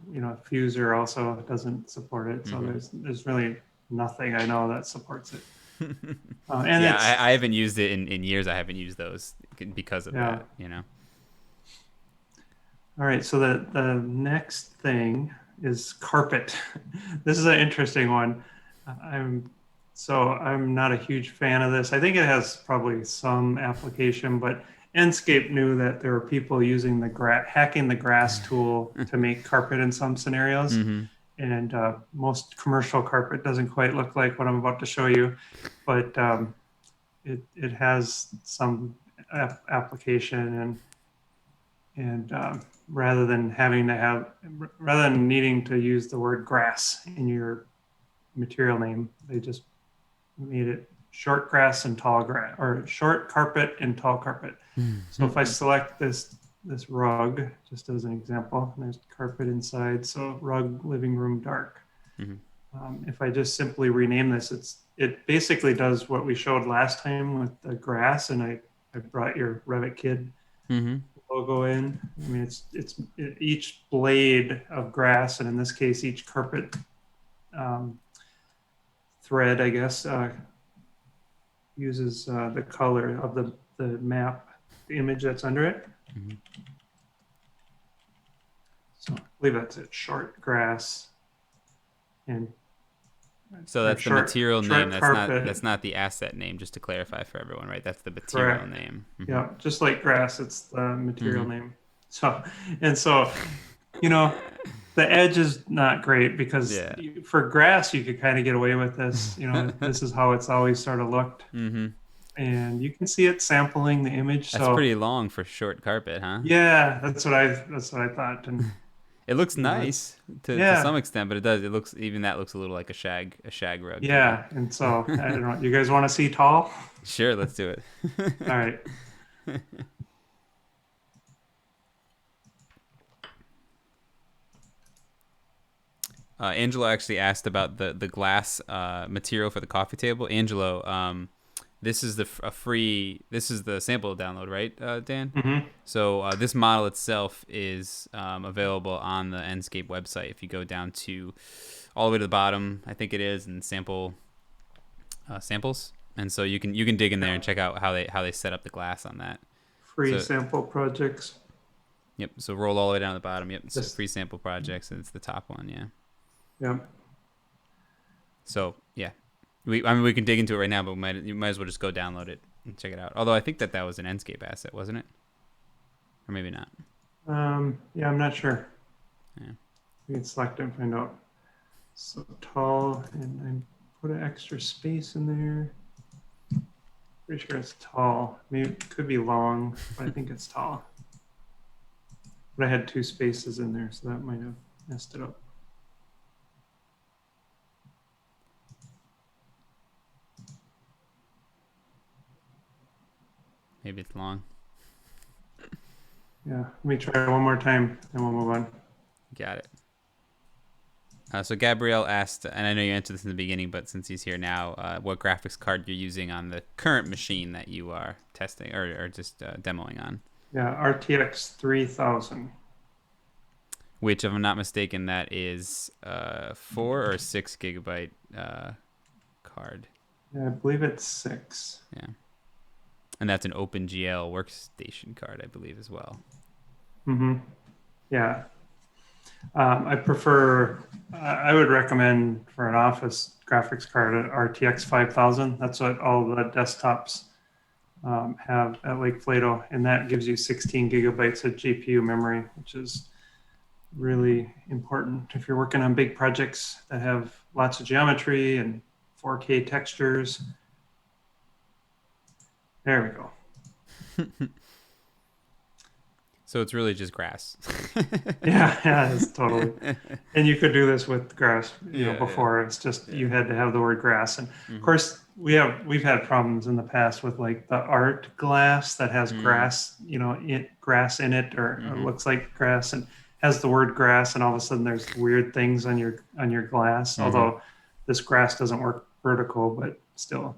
Fuser also doesn't support it, so Hmm. there's really nothing I know that supports it. And Yeah, it's I haven't used it in years. I haven't used those because of yeah. that. All right, so the next thing is carpet. This is an interesting one. I'm I'm not a huge fan of this. I think it has probably some application, but Enscape knew that there were people using hacking the grass tool to make carpet in some scenarios, Hmm. and most commercial carpet doesn't quite look like what I'm about to show you, but it has some application and rather than needing to use the word grass in your material name, they just made it short grass and tall grass, or short carpet and tall carpet. So if I select this rug, just as an example, and there's carpet inside, so rug, living room, dark. Hmm. If I just simply rename this, it basically does what we showed last time with the grass, and I brought your Revit Kid Hmm. logo in. I mean, each blade of grass, and in this case, each carpet um, thread, I guess, uses the color of the map, the image that's under it. Hmm. So I believe that's it. Short grass and So or that's the material name. short carpet. That's not the asset name. Just to clarify for everyone, right? That's the material Correct. name. Hmm. Yeah, just like grass, it's the material Hmm. name. So and so, you know, the edge is not great because Yeah. for grass you could kind of get away with this. This is how it's always sort of looked, Hmm. and you can see it sampling the image. That's So pretty long for short carpet, huh? yeah, that's what I thought, and It looks it's nice to some yeah, extent, but it does. It looks even that looks a little like a shag rug to me. yeah, and so I don't know. You guys want to see tall? Sure, let's do it. All right. Angelo actually asked about the glass material for the coffee table. Angelo, this is a free. This is the sample download, right, Dan? Mm-hmm. So this model itself is available on the Enscape website. If you go down to all the way to the bottom, I think it is, and samples, and so you can dig in there Yeah. and check out how they set up the glass on that. Free So sample projects. yep. So roll all the way down to the bottom. Yep. So Just free sample projects, and it's the top one. Yeah. yeah. So yeah, I mean we can dig into it right now, but you might as well just go download it and check it out. Although I think that was an Enscape asset, wasn't it? Or maybe not. Yeah, I'm not sure. Yeah. We can select and find out. So tall, and I put an extra space in there. Pretty sure it's tall. Maybe it could be long, but I think it's tall. But I had two spaces in there, so that might have messed it up. Maybe it's long. Yeah, let me try one more time, and we'll move on. Got it. So Gabrielle asked, and I know you answered this in the beginning, but since he's here now, what graphics card you're using on the current machine that you are testing or just demoing on? Yeah, RTX 3000. Which, if I'm not mistaken, that is 4 or 6 gigabyte card. Yeah, I believe it's 6. Yeah. And that's an OpenGL workstation card, I believe, as well. Mm-hmm. Yeah. I prefer, I would recommend for an office graphics card an RTX 5000. That's what all the desktops have at Lake Plato, and that gives you 16 gigabytes of GPU memory, which is really important if you're working on big projects that have lots of geometry and 4K textures. There we go. So it's really just grass. Yeah, it's totally. And you could do this with grass, Yeah, before it's just you had to have the word grass. And of Mm-hmm. course, we've had problems in the past with like the art glass that has grass, grass in it, or Mm-hmm. looks like grass and has the word grass, and all of a sudden there's weird things on your glass. Mm-hmm. Although this grass doesn't work vertical, but still.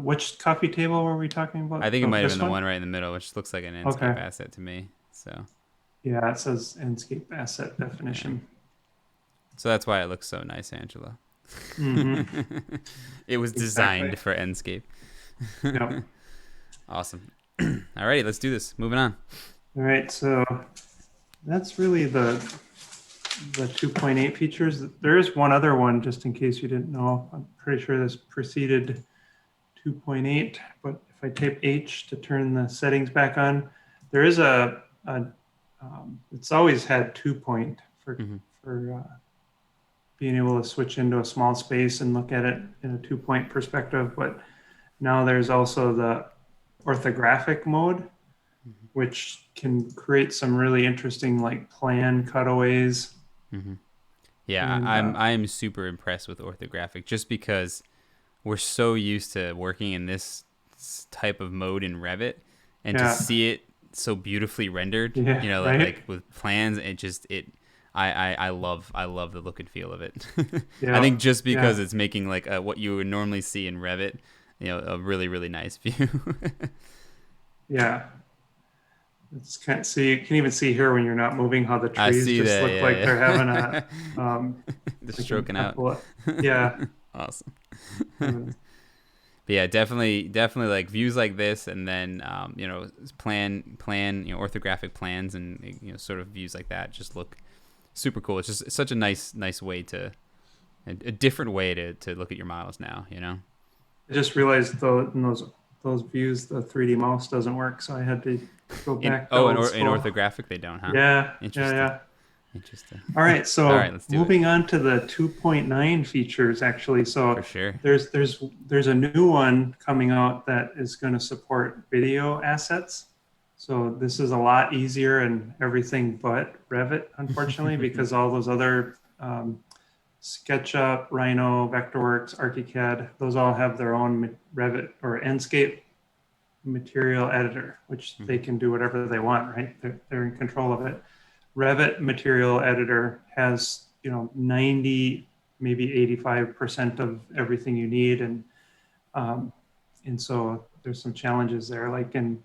Which coffee table were we talking about? I think it might have been This the one? one right in the middle, which looks like an Enscape Okay. asset to me. So Yeah, it says Enscape asset yeah. definition. So that's why it looks so nice, Angela. Mm-hmm. It was Exactly. designed for Enscape. Yep. Awesome. Alrighty, let's do this. Moving on. All right. So that's really the 2.8 features. There is one other one, just in case you didn't know. I'm pretty sure this preceded 2.8, but if I type H to turn the settings back on, there is it's always had 2 point Mm-hmm. for being able to switch into a small space and look at it in a 2 point perspective. But now there's also the orthographic mode, which can create some really interesting like plan cutaways. Mm-hmm. Yeah, And I'm super impressed with orthographic just because we're so used to working in this type of mode in Revit, and to yeah, see it so beautifully rendered, yeah, right. like with plans, I love the look and feel of it. I Yeah, think just because yeah, it's making like what you would normally see in Revit, a really really nice view. yeah. It's kind of, so you can even see here when you're not moving how the I trees see just that, look like they're having a yeah, um yeah. Just like stroking a out. yeah. Awesome. having- But yeah, definitely like views like this, and then orthographic plans, and sort of views like that just look super cool. It's just such a nice way a different way to look at your models now. I just realized though in those views the 3D mouse doesn't work, so I had to go In back to oh, old in school. orthographic they don't, huh? Yeah, yeah, Interesting. yeah. Interesting. All right, All right, so let's do it moving on to the 2.9 features, actually. for So sure. there's a new one coming out that is going to support video assets. So this is a lot easier and everything but Revit, unfortunately, because all those other SketchUp, Rhino, Vectorworks, ArchiCAD, those all have their own Revit or Enscape material editor, which they Mhm. can do whatever they want, right? They're in control of it. Revit material editor has 90, maybe 85% of everything you need, um, and so there's some challenges there. Like in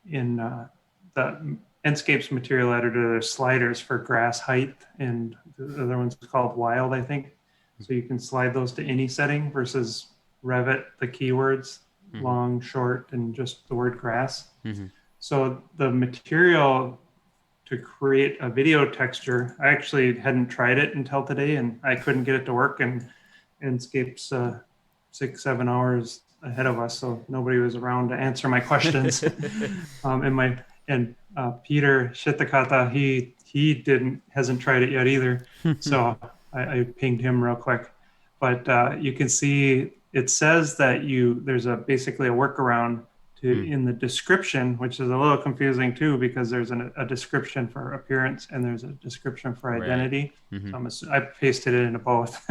the Enscape's material editor, there's sliders for grass height, and the other one's called Wild, I think. So you can slide those to any setting versus Revit, the keywords, Mhm. long, short, and just the word grass. Mhm. So the material to create a video texture, I actually hadn't tried it until today, and I couldn't get it to work. And Enscape's 6, 7 hours ahead of us, so nobody was around to answer my questions. And Peter Shitakata, he didn't hasn't tried it yet either. So I pinged him real quick. But you can see it says that there's basically a workaround Mm. in the description, which is a little confusing too, because there's a description for appearance and there's a description for Right. identity. Mhm. So I pasted it into both,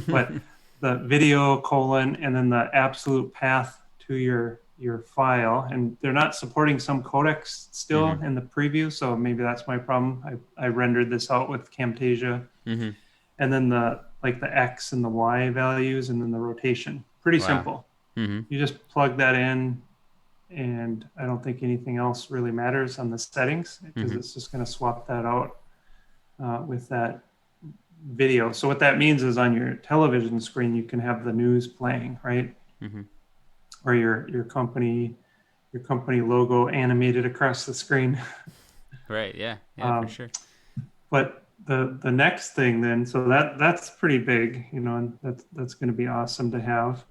but the video colon and then the absolute path to your file, and they're not supporting some codecs still Mhm. in the preview, so maybe that's my problem. I rendered this out with Camtasia, Mhm. and then the X and the Y values, and then the rotation. Pretty Wow. simple. Mhm. You just plug that in, and I don't think anything else really matters on the settings, because Mhm. it's just going to swap that out with that video. So what that means is on your television screen, you can have the news playing, right? Mhm. or your company logo animated across the screen. Right. Yeah. Yeah. For Um, sure. but the next thing then, so that's pretty big, and that's going to be awesome to have.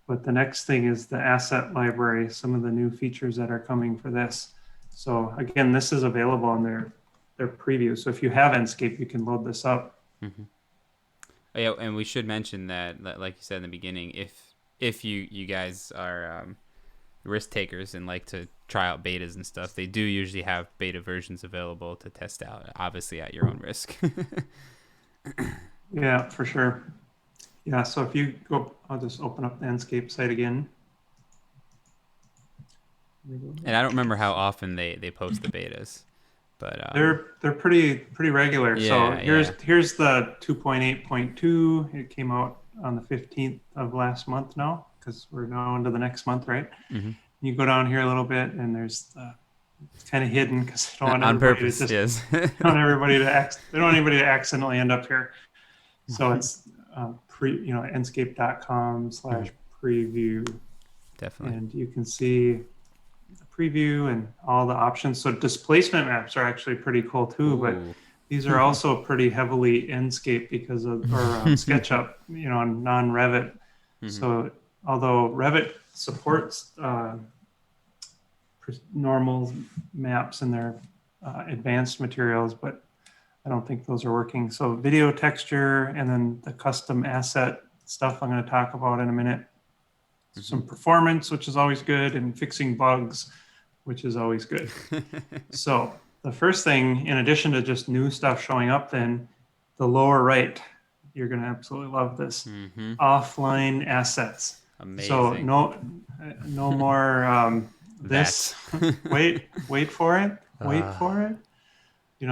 But the next thing is the asset library, some of the new features that are coming for this. So again, this is available on their preview. So if you have Enscape, you can load this up. Hmm. Oh, yeah, and we should mention that, like you said in the beginning, if you guys are risk takers and like to try out betas and stuff, they do usually have beta versions available to test out, obviously at your own risk. Yeah, for sure. Yeah, so if you go, I'll just open up the Enscape site again. And I don't remember how often they post the betas, but They're pretty regular. So yeah, yeah. here's the 2.8.2. It came out on the 15th of last month now, because we're now into the next month, right? Hmm. You go down here a little bit, and it's kind of hidden because they don't want On everybody to purpose, just yes. they don't want everybody to they don't want anybody to accidentally end up here. So it's Mhm. enscape.com/preview, Definitely. and you can see the preview and all the options. So displacement maps are actually pretty cool too, but Ooh. these are also pretty heavily Enscape because of or SketchUp, non-Revit. Hmm. So although Revit supports normal maps in their advanced materials, but I don't think those are working. So video texture and then the custom asset stuff I'm going to talk about in a minute. Hmm. Some performance, which is always good, and fixing bugs, which is always good. So the first thing, in addition to just new stuff showing up, then the lower right, you're going to absolutely love this. Hmm. Offline assets. So Amazing. no more That. this. Wait for it. Wait uh, for it.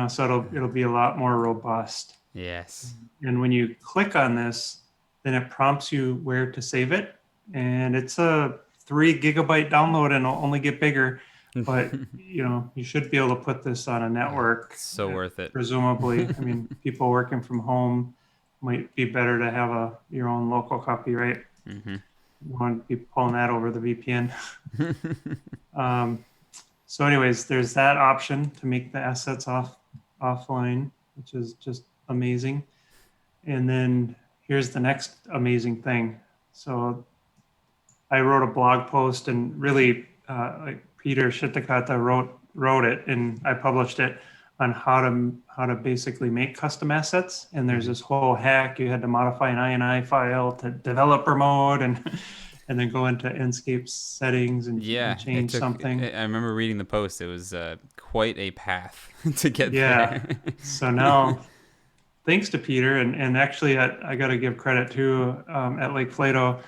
So it'll be a lot more robust. yes. And when you click on this, then it prompts you where to save it. And it's a 3 GB download and it'll only get bigger. But you should be able to put this on a network, So worth it. presumably. I mean, people working from home might be better to have your own local copy, right? Hmm. You want to be pulling that over the VPN. Um, so, anyways, there's that option to make the assets offline, which is just amazing. And then here's the next amazing thing. So I wrote a blog post, and really, like Peter Shitakata wrote it, and I published it on how to basically make custom assets. And there's Hmm. this whole hack. You had to modify an INI file to developer mode, and and then go into Enscape settings and Yeah, it change took. something. I remember reading the post. It was quite a path to get Yeah. there. So now, thanks to Peter, and actually, I got to give credit to at Lake Plato,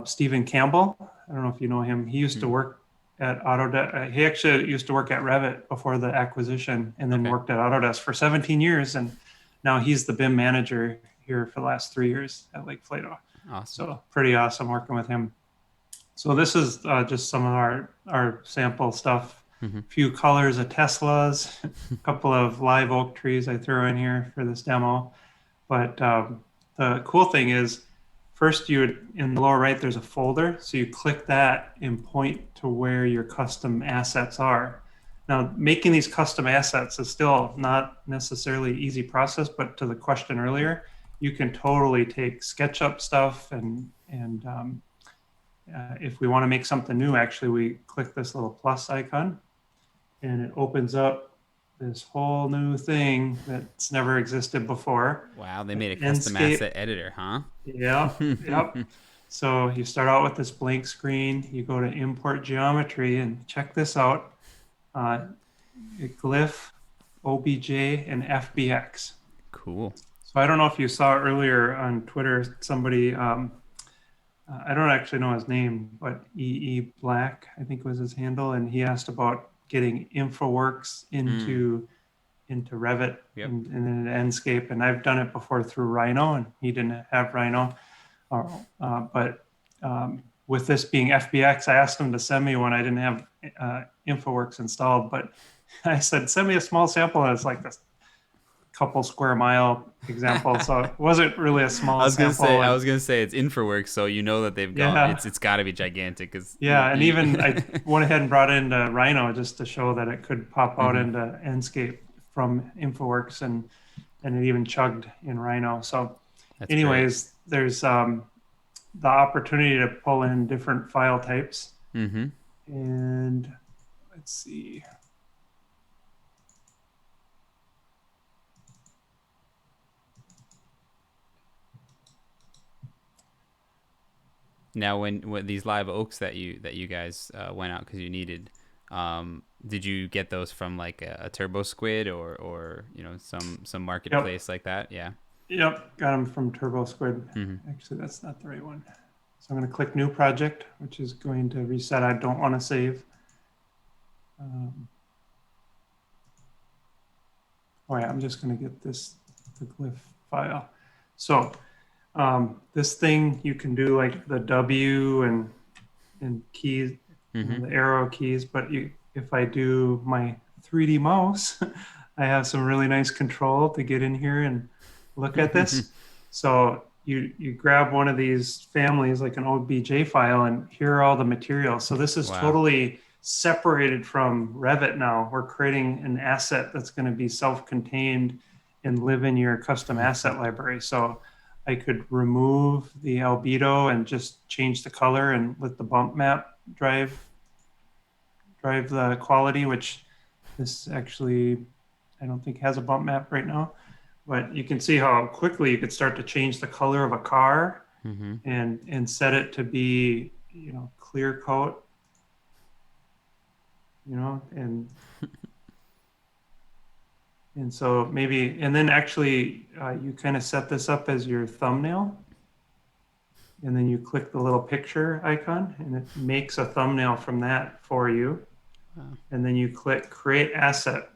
Stephen Campbell. I don't know if you know him. He used to Hmm. work at Autodesk. He actually used to work at Revit before the acquisition, and then Okay. worked at Autodesk for 17 years. And now he's the BIM manager here for the last 3 years at Lake Plato. Awesome. So pretty awesome working with him. So this is just some of our sample stuff. Hmm. A few colors of Teslas, a couple of live oak trees I threw in here for this demo. But the cool thing is, first you would, in the lower right, there's a folder. So you click that and point to where your custom assets are. Now, making these custom assets is still not necessarily an easy process, but to the question earlier, you can totally take SketchUp stuff and if we want to make something new, actually, we click this little plus icon and it opens up this whole new thing that's never existed before. Wow, they made a custom Enscape. asset editor, huh? Yep, yep. So you start out with this blank screen, you go to import geometry and check this out. Uh, Glyph, OBJ, and FBX. Cool. So I don't know if you saw earlier on Twitter, somebody, I don't actually know his name, but EE Black, I think was his handle, and he asked about getting InfoWorks Mm. into Revit Yep. and then Enscape, and I've done it before through Rhino, and he didn't have Rhino, but with this being FBX, I asked him to send me one. I didn't have InfoWorks installed, but I said send me a small sample, and it's like this couple square mile example. So it wasn't really a I small was gonna say, sample. I And was gonna say it's InfraWorks, so you know that they've gone. yeah, It's got to be gigantic because yeah. And even I went ahead and brought in Rhino just to show that it could pop out hmm into Enscape from InfoWorks, and it even chugged in Rhino. So That's great. anyways, there's the opportunity to pull in different file types. hmm And let's see. Now, when these live oaks that you guys went out because you needed, did you get those from like a Turbo Squid or some Yep, marketplace like that? Yeah. yep, got them from Turbo Squid. hmm Actually, that's not the right one. So I'm going to click New Project, which is going to reset. I don't want to save. Um, oh yeah, I'm just going to get the glyph file. So this thing you can do like the W and keys, hmm the arrow keys, but if I do my 3D mouse, I have some really nice control to get in here and look at this. So you grab one of these families like an OBJ file, and here are all the materials. So this is Wow. totally separated from Revit now. We're creating an asset that's going to be self-contained and live in your custom asset library. So I could remove the albedo and just change the color and let the bump map drive the quality, which this actually I don't think has a bump map right now. But you can see how quickly you could start to change the color of a car hmm and set it to be, clear coat, and so maybe, and then actually you kind of set this up as your thumbnail, and then you click the little picture icon and it makes a thumbnail from that for you. Wow. And then you click create asset,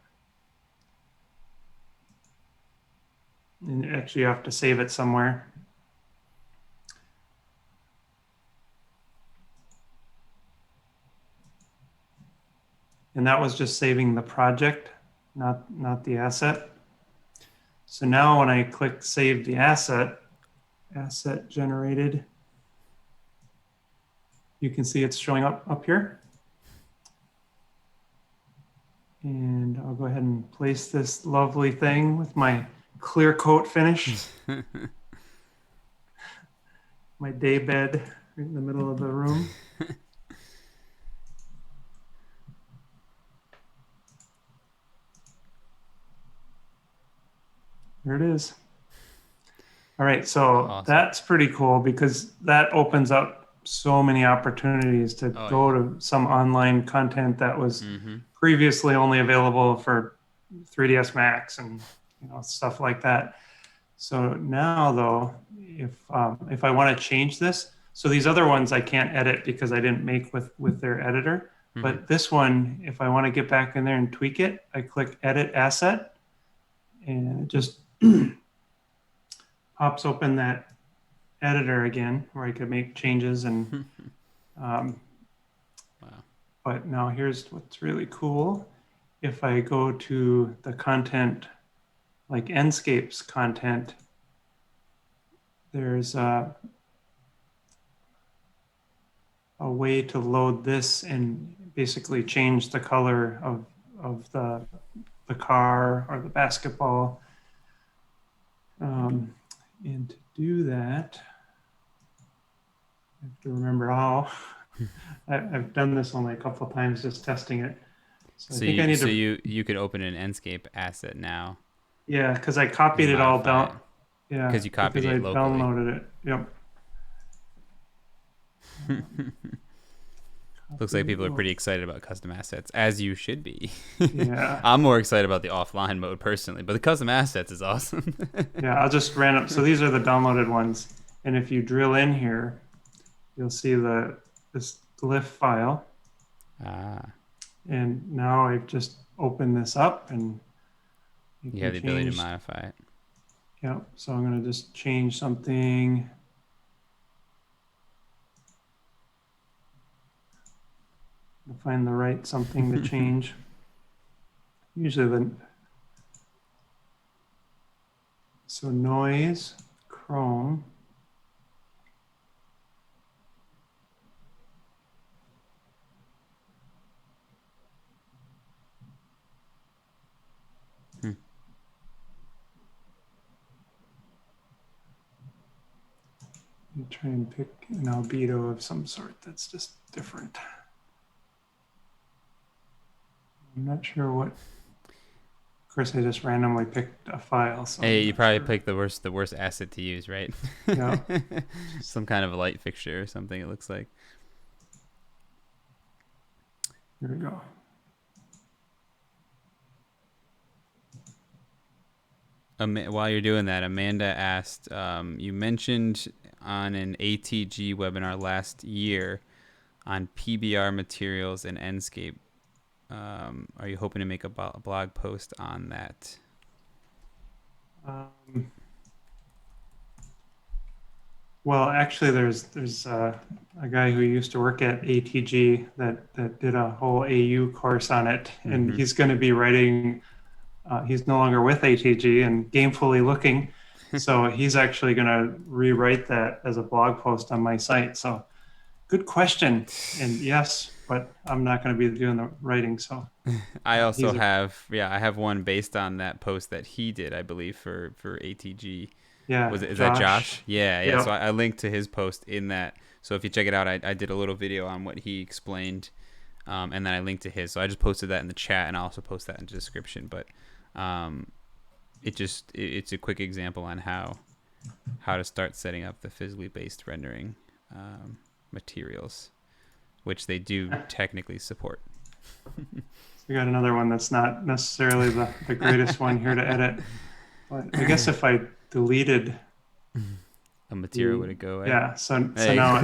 and actually you have to save it somewhere. And that was just saving the project, not the asset. So now when I click save the asset generated, you can see it's showing up here. And I'll go ahead and place this lovely thing with my clear coat finish, my day bed right in the middle of the room. There it is. All right, so Awesome. that's pretty cool because that opens up so many opportunities to Oh go yeah. to some online content that was hmm previously only available for 3ds Max and stuff like that. So now though, if I want to change this, so these other ones I can't edit because I didn't make with their editor. hmm But this one, if I want to get back in there and tweak it, I click Edit Asset, and it just pops open that editor again where I could make changes. And um, Wow. but now here's what's really cool. If I go to the content, like Enscape's content, there's a way to load this and basically change the color of the car or the basketball. And to do that, I have to remember how. I've done this only a couple of times just testing it. So I So think I you need so to, you could open an Enscape asset now yeah, because I copied and it all modify down. it Yeah, because you copied because I it locally. downloaded it. Yep. Looks like Copy people are local. pretty excited about custom assets, as you should be. Yeah. I'm more excited about the offline mode personally, but the custom assets is awesome. Yeah, I'll just random. So these are the downloaded ones. And if you drill in here, you'll see this glyph file. ah, And now I've just opened this up and you you can have the ability to change. modify it. Yep. So I'm going to just change something. To find the right something to change. Usually So noise, Chrome. Hmm. You try and pick an albedo of some sort that's just different. I'm not sure what. Of course, I just randomly picked a file. So Hey, I'm you not probably sure. picked the worst asset to use, right? Yeah. Some kind of a light fixture or something. It looks like. Here we go. While you're doing that, Amanda asked, you mentioned on an ATG webinar last year on PBR Materials and Enscape. Are you hoping to make a blog post on that? Well, actually, there's a guy who used to work at ATG that did a whole AU course on it, and Mm-hmm. he's going to be writing. He's no longer with ATG and gamefully looking, so he's actually going to rewrite that as a blog post on my site. So, good question, and yes, but I'm not going to be doing the writing. So I also he's a I have one based on that post that he did, I believe, for ATG. yeah, Is that Josh. Josh? Yeah, yeah. So Yep. I linked to his post in that. So if you check it out, I did a little video on what he explained, and then I linked to his. So I just posted that in the chat, and I'll also post that in the description. But um, it's a quick example on how to start setting up the physically based rendering materials, which they do technically support. We got another one that's not necessarily the greatest one here to edit. But I guess if I deleted A material the would it go away? yeah, so Hey. now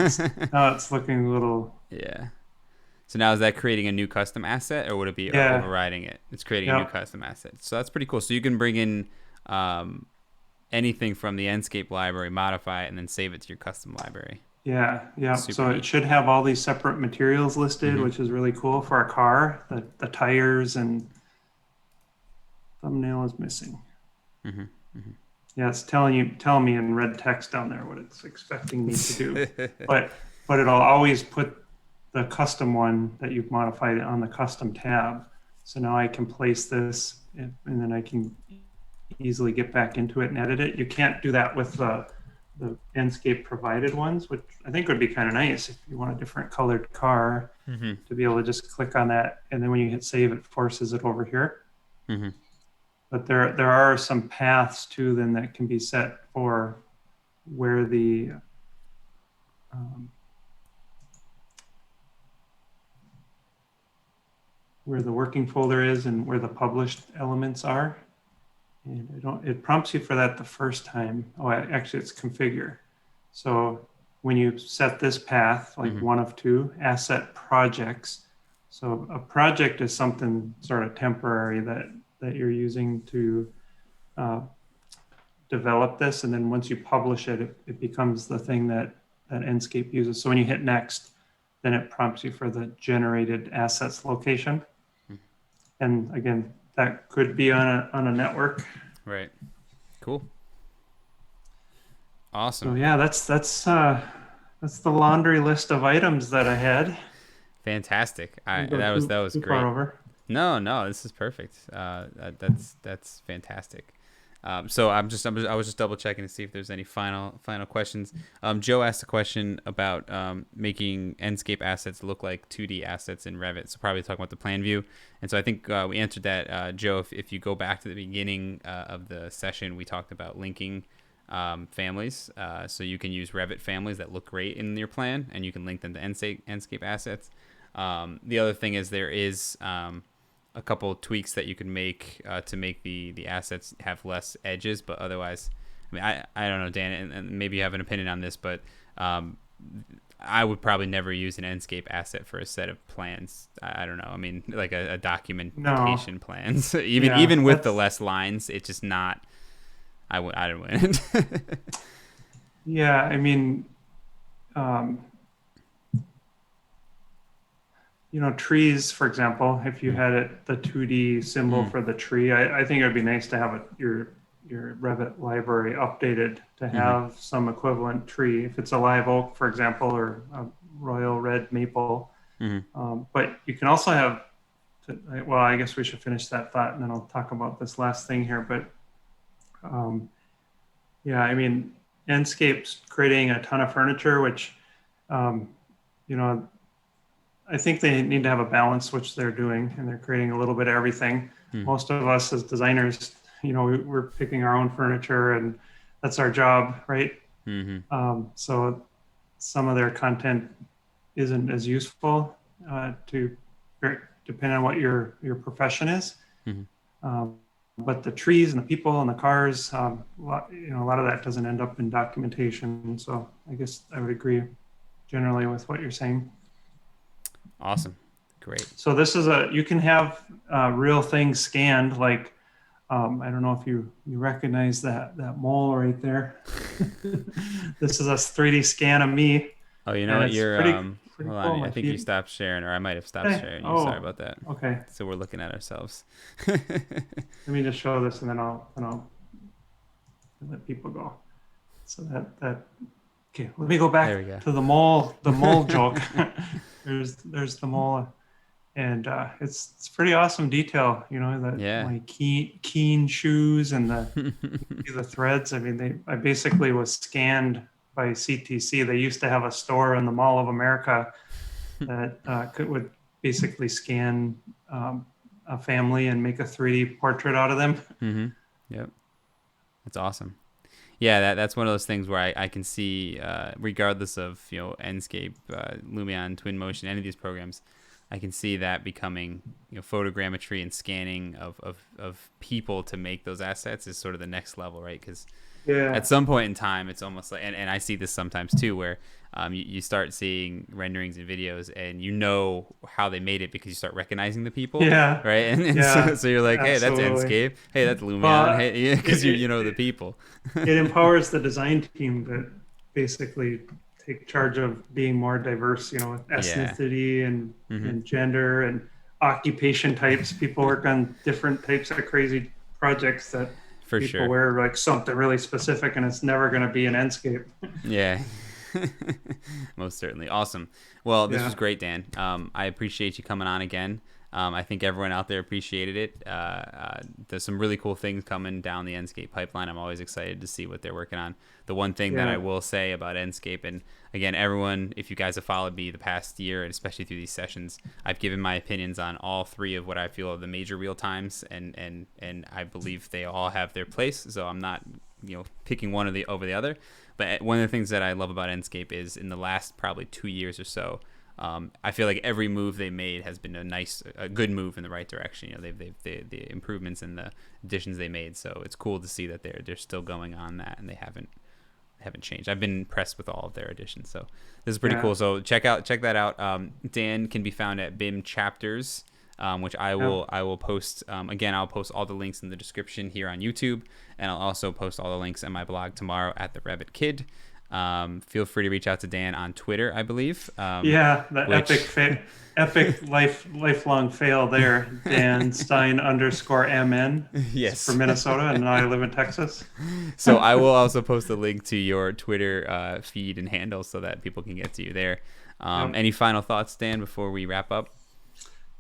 it's looking a little Yeah. So now is that creating a new custom asset or would it be yeah, overriding it? It's creating a new yep, custom asset. So that's pretty cool. So you can bring in um, anything from the Enscape library, modify it, and then save it to your custom library. yeah, yep. Super So it neat. should have all these separate materials listed, Mm-hmm. which is really cool for a car. The tires and thumbnail is missing. Mm-hmm. Mm-hmm. Yeah, it's telling me in red text down there what it's expecting me to do. But it'll always put the custom one that you've modified on the custom tab. So now I can place this and then I can easily get back into it and edit it. You can't do that with the Enscape provided ones, which I think would be kind of nice if you want a different colored car Mm-hmm. to be able to just click on that. And then when you hit save, it forces it over here. Mm-hmm. But there are some paths too then that can be set for where the um, where the working folder is and where the published elements are. And it prompts you for that the first time. Oh, actually it's configure. So when you set this path, like Mm-hmm. one of two asset projects, so a project is something sort of temporary that you're using to uh, develop this. And then once you publish it, it becomes the thing that Enscape uses. So when you hit next, then it prompts you for the generated assets location. And again, that could be on a network. Right. Cool. So Awesome. yeah, that's the laundry list of items that I had. Fantastic. Didn't go That was too far great. over. No, no, this is perfect. That's fantastic. So I was just double checking to see if there's any final questions. Joe asked a question about making Enscape assets look like 2D assets in Revit. So probably talking about the plan view. And so I think we answered that, Joe. If you go back to the beginning of the session, we talked about linking families. So you can use Revit families that look great in your plan, and you can link them to Enscape assets. The other thing is there is a couple of tweaks that you can make to make the assets have less edges, but otherwise, I mean, I don't know, Dan, and maybe you have an opinion on this, but I would probably never use an Enscape asset for a set of plans. I don't know. I mean, like a No, documentation plans, yeah, even with the that's less lines, it's just not. I don't win. yeah. I mean, um, trees, for example. If you Mm, had it the 2D symbol mm, for the tree, I think it would be nice to have your Revit library updated to have some equivalent tree. If it's a live oak, for example, or a royal red maple. But you can also have, well, I guess we should finish that thought and then I'll talk about this last thing here. But yeah, I mean, Enscape's creating a ton of furniture, which, you know, I think they need to have a balance, which they're doing, and they're creating a little bit of everything. Most of us as designers, you know, we're picking our own furniture and that's our job, right? So some of their content isn't as useful to depend on what your profession is. But the trees and the people and the cars, you know, a lot of that doesn't end up in documentation. So I guess I would agree generally with what you're saying. Awesome. Great. So this is you can have real things scanned, like, I don't know if you recognize that mole right there. This is a 3D scan of me. Oh, you know what? You're, pretty hold cool. on. I think you stopped sharing, or I might have stopped sharing. Oh, sorry about that. Okay. So we're looking at ourselves. Let me just show this and then I'll let people go. So that okay, let me go back to the mole joke. There's the mole, and it's pretty awesome detail, you know, that my keen shoes and the threads. I mean, I basically was scanned by CTC. They used to have a store in the Mall of America that would basically scan a family and make a 3D portrait out of them. Yep, that's awesome. Yeah, that's one of those things where I can see, regardless of, you know, Enscape, Lumion, Twinmotion, any of these programs, I can see that becoming, you know, photogrammetry and scanning of people to make those assets is sort of the next level, right? Because at some point in time, it's almost like, and I see this sometimes too, where you start seeing renderings and videos and you know how they made it because you start recognizing the people, right? And so you're like, hey, that's Enscape, hey, that's Lumion, hey, because you know the people. It empowers the design team to basically take charge of being more diverse, you know, with ethnicity and gender and occupation types. People work on different types of crazy projects that people wear like something really specific, and it's never going to be an Enscape. Yeah. Most certainly. Awesome. Well, this was great, Dan. I appreciate you coming on again. I think everyone out there appreciated it. There's some really cool things coming down the Enscape pipeline. I'm always excited to see what they're working on. The one thing that I will say about Enscape, and again, everyone, if you guys have followed me the past year, and especially through these sessions, I've given my opinions on all three of what I feel are the major real times, and I believe they all have their place. So I'm not, you know, picking one over the other. But one of the things that I love about Enscape is in the last probably 2 years or so, I feel like every move they made has been a good move in the right direction. You know, the improvements and the additions they made. So it's cool to see that they're still going on that and they haven't changed. I've been impressed with all of their additions. So this is pretty cool. So check that out. Dan can be found at BIM Chapters, which I will post. Again, I'll post all the links in the description here on YouTube, and I'll also post all the links on my blog tomorrow at the Revit Kid. Feel free to reach out to Dan on Twitter, I believe. Epic lifelong fail there. Dan Stine _MN. Yes. For Minnesota, and now I live in Texas. So I will also post a link to your Twitter feed and handle so that people can get to you there. Any final thoughts, Dan, before we wrap up?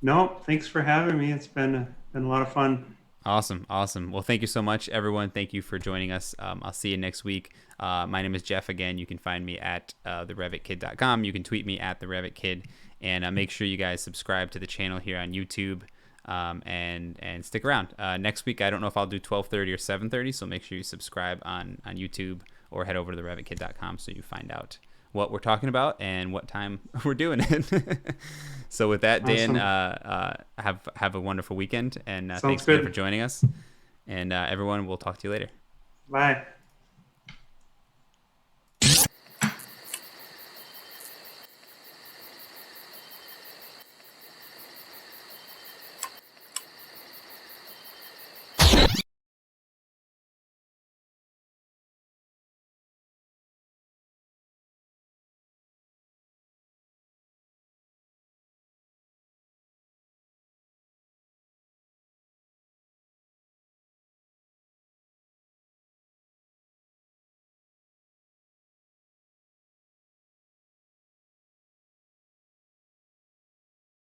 No, thanks for having me. It's been a lot of fun. Awesome. Well, thank you so much, everyone. Thank you for joining us. I'll see you next week. My name is Jeff. Again, you can find me at therevitkid.com. You can tweet me at therevitkid, and make sure you guys subscribe to the channel here on YouTube, and stick around. Next week, I don't know if I'll do 12:30 or 7:30, so make sure you subscribe on YouTube or head over to therevitkid.com so you find out what we're talking about and what time we're doing it. So with that, Dan, have a wonderful weekend, and thanks again for joining us. And everyone, we'll talk to you later. Bye.